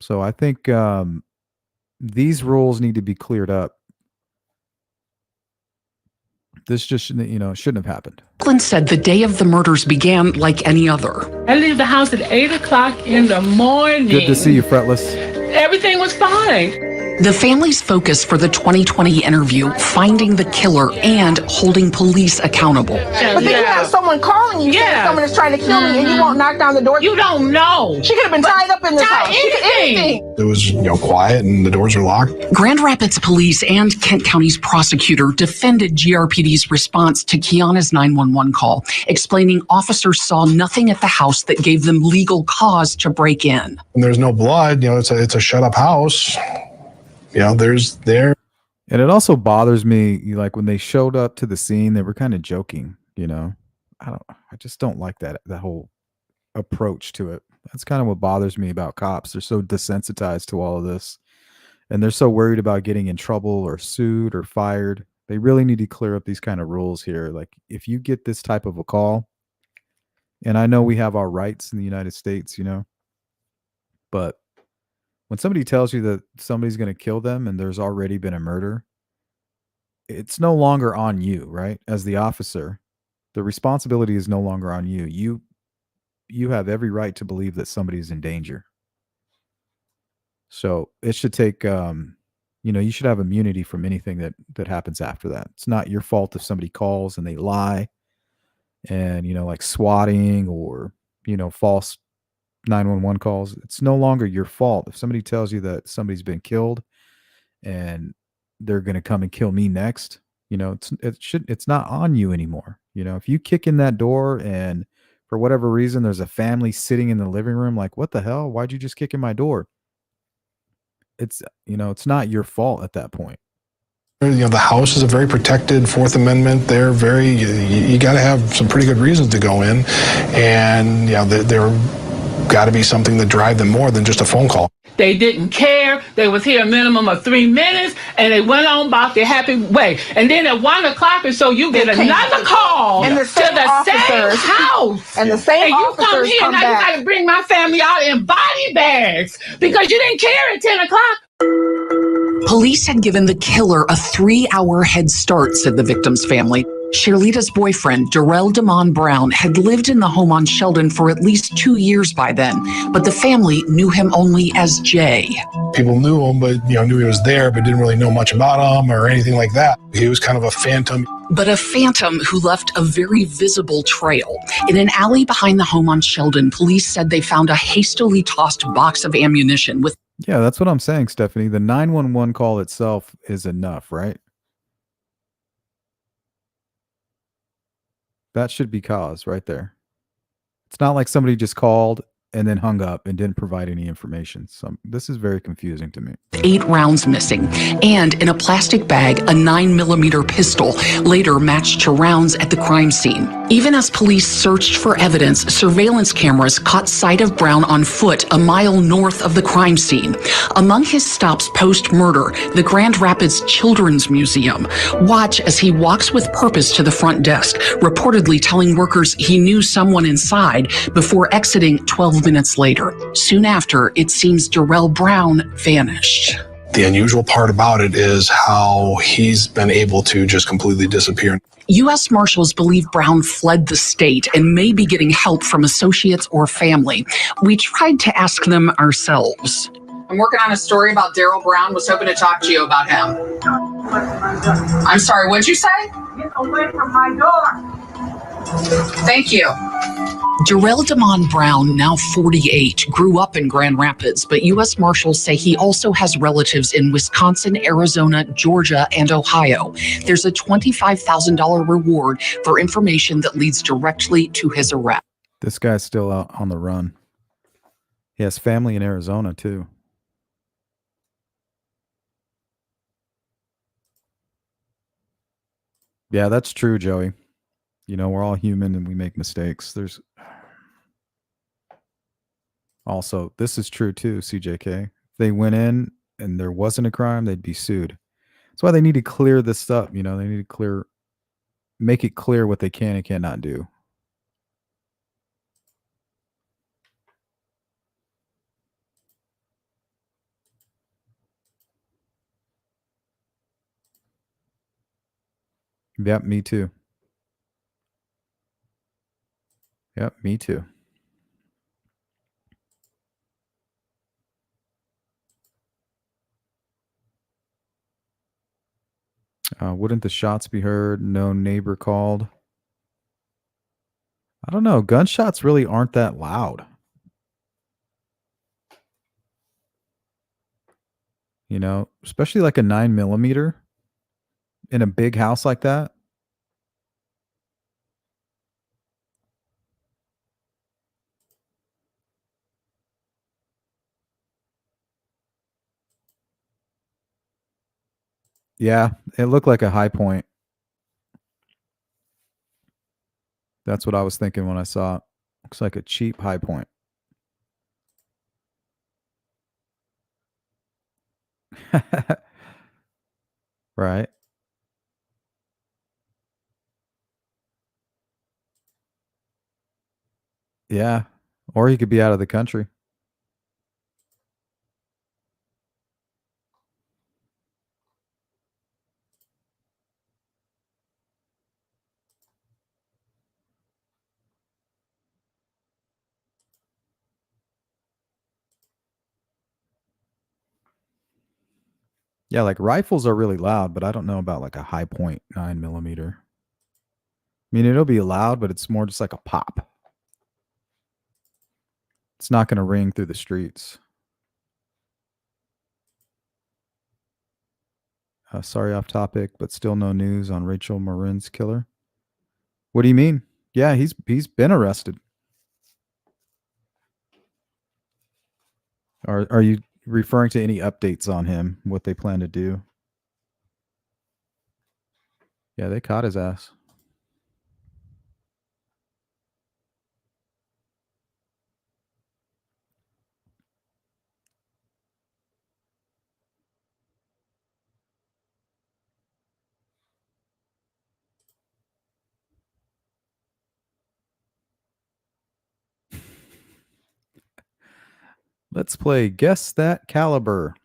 So I think these rules need to be cleared up. This just shouldn't have happened.
Jacqueline said the day of the murders began like any other.
I leave the house at 8 o'clock in the morning.
Good to see you, Fretless.
Everything was fine.
The family's focus for the 2020 interview, finding the killer and holding police accountable.
But then you have someone calling you saying someone is trying to kill me, and you won't knock down the door.
You don't know.
She could have been tied up in this house. She could anything.
It was, quiet and the doors were locked.
Grand Rapids Police and Kent County's prosecutor defended GRPD's response to Kiana's 911 call, explaining officers saw nothing at the house that gave them legal cause to break in.
And there's no blood, it's a shut up house. There's there.
And it also bothers me, like when they showed up to the scene, they were kind of joking, I just don't like that whole approach to it. That's kind of what bothers me about cops. They're so desensitized to all of this, and they're so worried about getting in trouble or sued or fired. They really need to clear up these kind of rules here. Like if you get this type of a call, and I know we have our rights in the United States, but when somebody tells you that somebody's going to kill them and there's already been a murder, it's no longer on you, right? As the officer, the responsibility is no longer on you. You have every right to believe that somebody's in danger. So it should take, you should have immunity from anything that happens after that. It's not your fault if somebody calls and they lie and, like swatting or, false 911 calls. It's no longer your fault. If somebody tells you that somebody's been killed and they're going to come and kill me next, it's not on you anymore. If you kick in that door and for whatever reason, there's a family sitting in the living room, like, what the hell? Why'd you just kick in my door? It's not your fault at that point.
The house is a very protected Fourth Amendment. They're very, you got to have some pretty good reasons to go in. And, they're got to be something that drive them more than just a phone call.
They didn't care. They was here a minimum of 3 minutes, and they went on about their happy way. And then at 1 o'clock or so, you get another call
and
to the same house.
And the same
and you come
officers
here,
come
now
back.
you got to bring my family out in body bags because you didn't care at 10 o'clock.
Police had given the killer a 3-hour head start, said the victim's family. Sherlita's boyfriend, Darrell Damon Brown, had lived in the home on Sheldon for at least 2 years by then, but the family knew him only as Jay.
People knew him, but knew he was there, but didn't really know much about him or anything like that. He was kind of a phantom.
But a phantom who left a very visible trail. In an alley behind the home on Sheldon, police said they found a hastily tossed box of ammunition with...
Yeah, that's what I'm saying, Stephanie. The 911 call itself is enough, right? That should be cause right there. It's not like somebody just called and then hung up and didn't provide any information. So this is very confusing to me.
8 rounds missing, and in a plastic bag, a 9mm pistol, later matched to rounds at the crime scene. Even as police searched for evidence, surveillance cameras caught sight of Brown on foot a mile north of the crime scene. Among his stops post-murder, the Grand Rapids Children's Museum. Watch as he walks with purpose to the front desk, reportedly telling workers he knew someone inside before exiting 12 minutes later. Soon after, it seems Darrell Brown vanished.
The unusual part about it is how he's been able to just completely disappear.
U.S. Marshals believe Brown fled the state and may be getting help from associates or family. We tried to ask them ourselves. I'm working on a story about Darrell Brown. Was hoping to talk to you about him. I'm sorry, what'd you say?
Get away from my door.
Thank you. Darrell Damon Brown, now 48, grew up in Grand Rapids, but U.S. Marshals say he also has relatives in Wisconsin, Arizona, Georgia, and Ohio. There's a $25,000 reward for information that leads directly to his arrest.
This guy's still out on the run. He has family in Arizona, too. Yeah, that's true, Joey. We're all human and we make mistakes. There's also, this is true too, CJK. If they went in and there wasn't a crime, they'd be sued. That's why they need to clear this up. They need to make it clear what they can and cannot do. Yep, me too. Yep, me too. Wouldn't the shots be heard? No neighbor called. I don't know. Gunshots really aren't that loud. You know, especially like a 9mm in a big house like that. Yeah, it looked like a high point. That's what I was thinking when I saw it. Looks like a cheap high point. Right. Yeah. Or he could be out of the country. Yeah, like rifles are really loud, but I don't know about like a high point 9mm. I mean, it'll be loud, but it's more just like a pop. It's not going to ring through the streets. Sorry, off topic, but still no news on Rachel Marin's killer. What do you mean? Yeah, he's been arrested. Are you referring to any updates on him? What they plan to do? Yeah, they caught his ass. Let's play Guess That Caliber.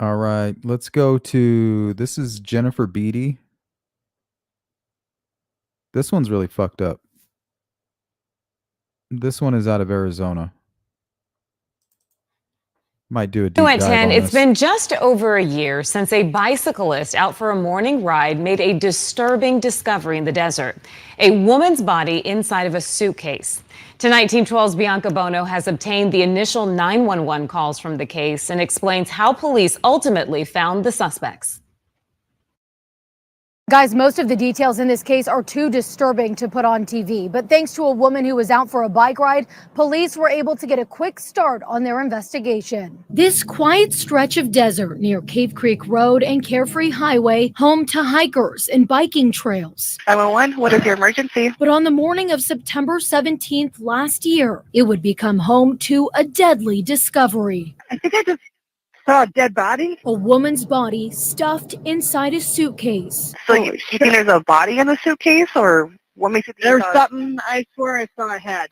All right, let's go to, this is Jennifer Beatty. This one's really fucked up. This one is out of Arizona. Might do a deep dive
10,
on
it's
this.
been just over a year since a bicyclist out for a morning ride made a disturbing discovery in the desert. A woman's body inside of a suitcase. Tonight, Team 12's Bianca Bono has obtained the initial 911 calls from the case and explains how police ultimately found the suspects.
Guys, most of the details in this case are too disturbing to put on TV, but thanks to a woman who was out for a bike ride, police were able to get a quick start on their investigation. This quiet stretch of desert near Cave Creek Road and Carefree Highway, home to hikers and biking trails.
911, what is your emergency?
But on the morning of September 17th last year, it would become home to a deadly discovery.
I think I just saw a dead body.
A woman's body stuffed inside a suitcase.
So you think there's a body in the suitcase, or what makes you think
There's
you saw-
something, I swear I saw a head.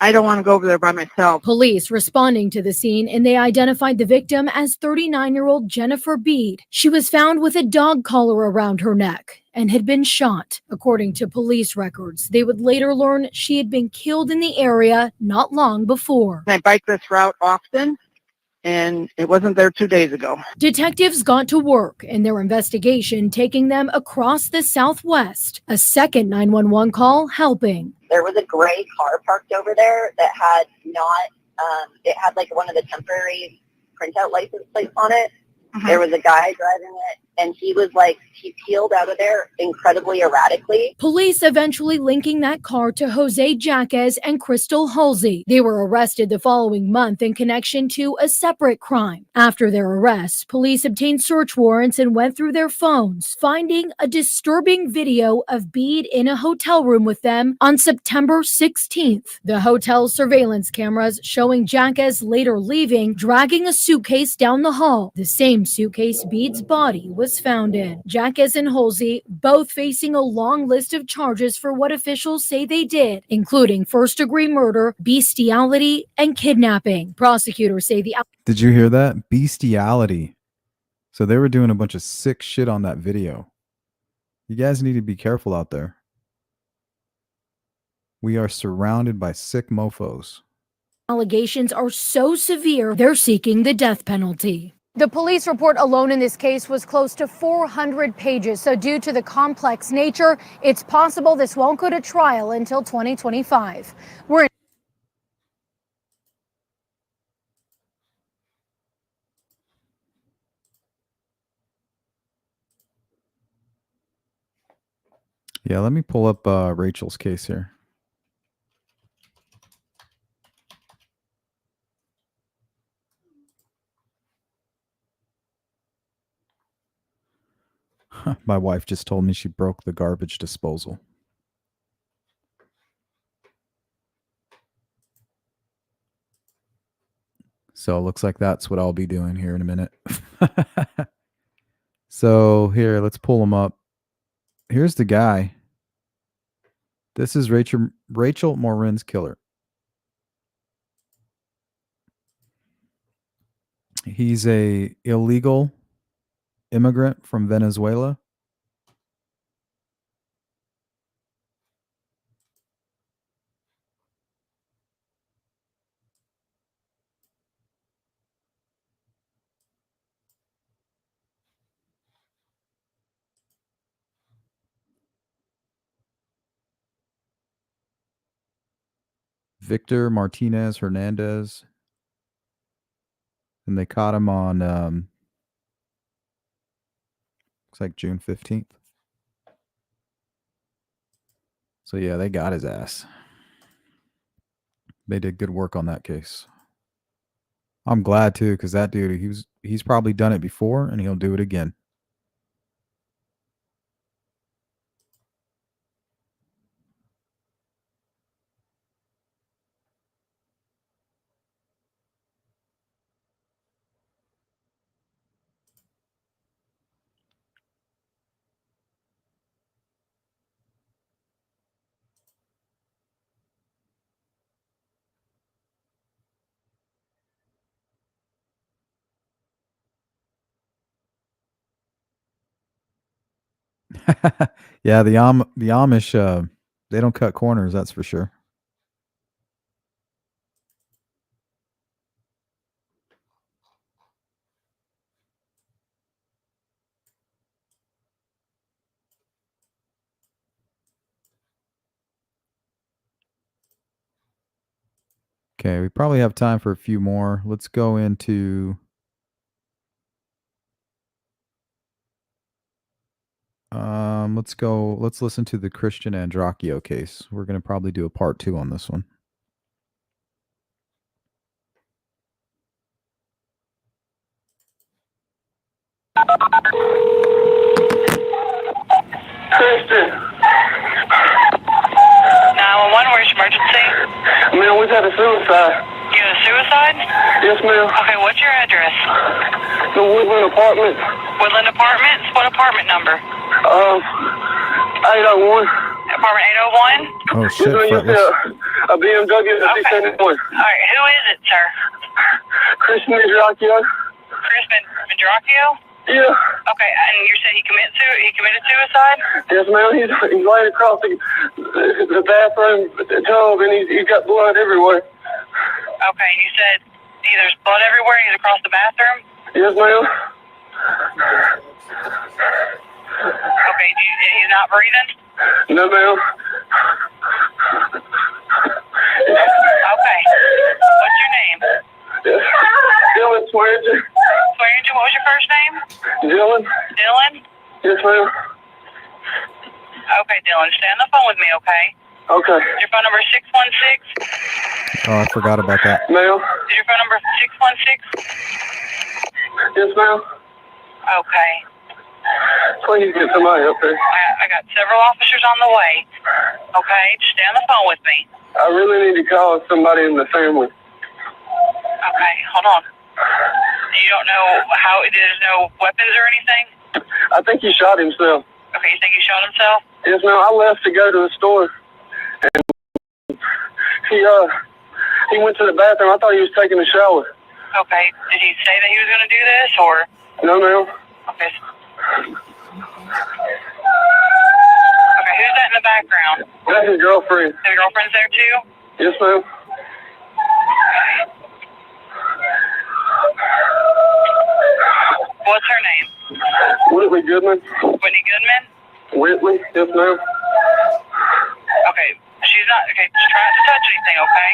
I don't want to go over there by myself.
Police responding to the scene, and they identified the victim as 39-year-old Jennifer Bede. She was found with a dog collar around her neck and had been shot. According to police records, they would later learn she had been killed in the area not long before.
I bike this route often, and it wasn't there 2 days ago.
Detectives got to work in their investigation, taking them across the Southwest. A second 911 call helping.
There was a gray car parked over there that had it had like one of the temporary printout license plates on it. There was a guy driving it, and he peeled out of there incredibly erratically.
Police eventually linking that car to Jose Jaquez and Crystal Halsey. They were arrested the following month in connection to a separate crime. After their arrests, police obtained search warrants and went through their phones, finding a disturbing video of Bede in a hotel room with them on September 16th. The hotel's surveillance cameras showing Jaquez later leaving, dragging a suitcase down the hall, the same suitcase Bede's body was found in. Jaquez and Halsey both facing a long list of charges for what officials say they did, including first-degree murder, bestiality, and kidnapping. Prosecutors say the...
Did you hear that? Bestiality. So they were doing a bunch of sick shit on that video. You guys need to be careful out there. We are surrounded by sick mofos.
Allegations are so severe, they're seeking the death penalty.
The police report alone in this case was close to 400 pages. So due to the complex nature, it's possible this won't go to trial until 2025.
Yeah, let me pull up Rachel's case here. My wife just told me she broke the garbage disposal. So it looks like that's what I'll be doing here in a minute. So here, let's pull him up. Here's the guy. This is Rachel Morin's killer. He's a illegal immigrant from Venezuela. Victor Martinez Hernandez. And they caught him on looks like June 15th. So yeah, they got his ass. They did good work on that case. I'm glad too, because that dude, he's probably done it before and he'll do it again. Yeah, the Amish, they don't cut corners, that's for sure. Okay, we probably have time for a few more. Let's go into let's listen to the Christian Androcchio case. We're going to probably do a part 2 on this one.
Kristen.
911, where's your emergency?
Ma'am, we've had a suicide.
You had a suicide?
Yes, ma'am.
Okay, what's your address?
The Woodland Apartments.
Woodland Apartments? What apartment number?
801.
Apartment 801?
Oh, shit,
a BMW Z71.
All right, who is it, sir?
Christian Androcchio.
Chris Mandracchio?
Yeah.
Okay, and you said he committed suicide?
Yes, ma'am. He's laying across the bathroom tub, and he's got blood everywhere.
Okay, and you said there's blood everywhere, he's across the bathroom?
Yes, ma'am.
Okay, he's not breathing?
No, ma'am.
Okay. What's your name?
Dylan Swearinger.
Swearinger, what was your first name?
Dylan.
Dylan?
Yes, ma'am.
Okay, Dylan, stay on the phone with me, okay?
Okay.
Is your phone number 616?
Oh, I forgot about that.
Ma'am.
Is your phone number 616?
Yes, ma'am.
Okay.
Please get somebody up there.
I got several officers on the way. Okay, just stay on the phone with me.
I really need to call somebody in the family.
Okay, hold on. You don't know how, there's no weapons or anything?
I think he shot himself.
Okay, you think he shot himself?
Yes, ma'am. I left to go to the store, and he went to the bathroom. I thought he was taking a shower.
Okay, did he say that he was going to do this, or?
No, ma'am.
Okay. Okay, who's that in the background?
That's his girlfriend.
His girlfriend's there too?
Yes, ma'am. Whitley Goodman.
Whitney Goodman?
Whitley, yes, ma'am.
Okay, she's not, okay, she's trying to touch anything, okay?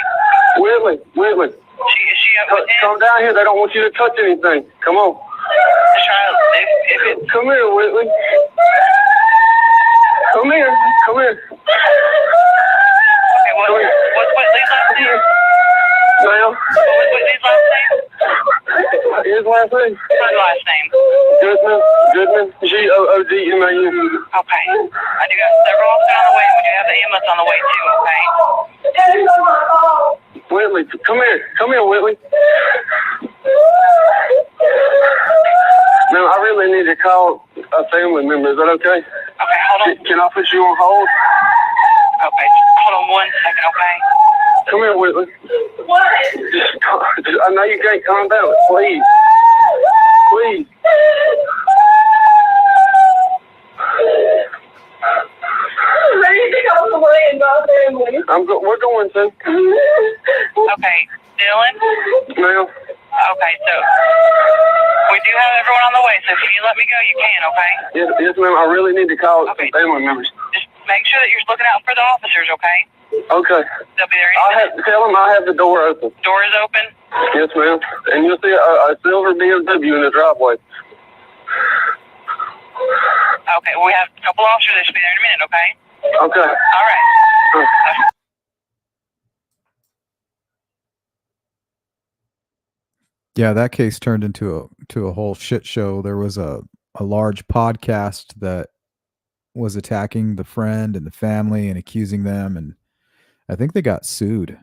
Whitley.
Is she up with him?
Come down here. They don't want you to touch anything. Come on.
Just try to, if it's...
Come here, Whitley. Come here.
Okay, what's Whitley's last name?
Ma'am.
What was Whitley's last name?
His last name?
Her last name.
Goodman. Goodman.
Okay. I do got several officers on the way. We do have the ambulance on the way too, okay?
Whitley, come here. Come here, Whitley. Now, I really need to call a family member. Is that okay?
Okay, hold on.
Can I put you on hold?
Okay, hold on 1 second, okay?
Come here, Whitley. What? I know you can't calm down. Please. Please. We're going to.
Okay, Dylan?
Ma'am.
Okay, so we do have everyone on the way, so if you let me go, you can, okay?
Yes, ma'am. I really need to call some family members.
Just make sure that you're looking out for the officers, okay?
Okay.
They'll be there.
Tell them I have the door open.
Door is open?
Yes, ma'am. And you'll see a silver BMW in the driveway.
Okay, we have a couple officers that should be there in a minute, okay?
Okay.
All right.
Yeah, that case turned into a whole shit show. There was a large podcast that was attacking the friend and the family and accusing them, and I think they got sued.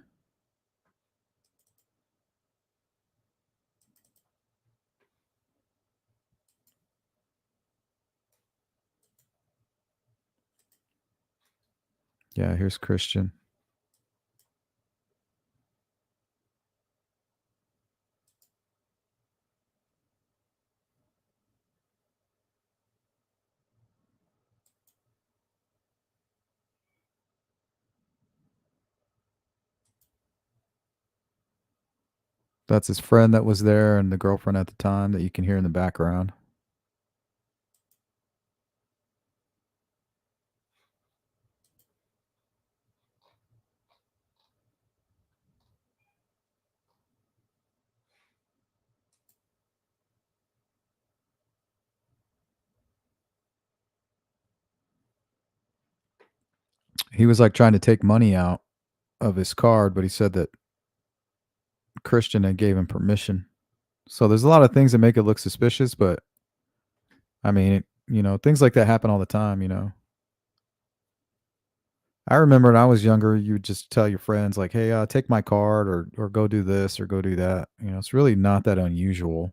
Yeah, here's Christian. That's his friend that was there and the girlfriend at the time that you can hear in the background. He was like trying to take money out of his card, but he said that Christian had gave him permission. So there's a lot of things that make it look suspicious, but I mean, things like that happen all the time, I remember when I was younger, you would just tell your friends like, hey, take my card or go do this or go do that. It's really not that unusual.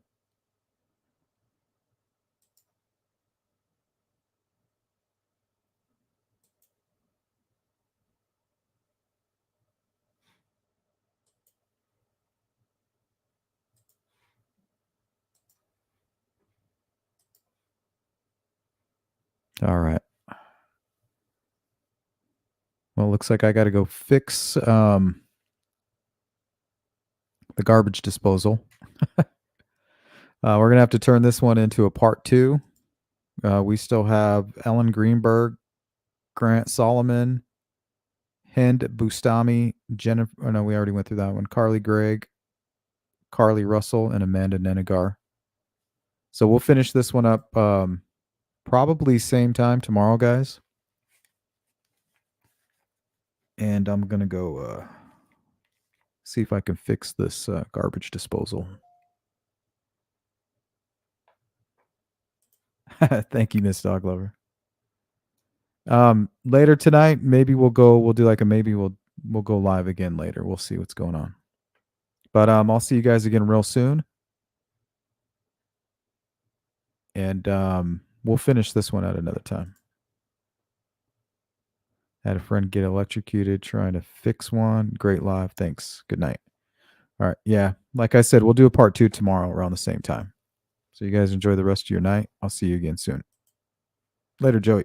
All right. Well, it looks like I got to go fix the garbage disposal. We're going to have to turn this one into a part 2. We still have Ellen Greenberg, Grant Solomon, Hind Bustami, Jennifer. Oh, no, we already went through that one. Carly Gregg, Carly Russell, and Amanda Nenegar. So we'll finish this one up probably same time tomorrow, guys. And I'm going to go see if I can fix this garbage disposal. Thank you, Miss Dog Lover. Later tonight, maybe we'll do like we'll go live again later. We'll see what's going on. But I'll see you guys again real soon. And we'll finish this one at another time. Had a friend get electrocuted trying to fix one. Great live. Thanks. Good night. All right. Yeah. Like I said, we'll do a part 2 tomorrow around the same time. So you guys enjoy the rest of your night. I'll see you again soon. Later, Joey.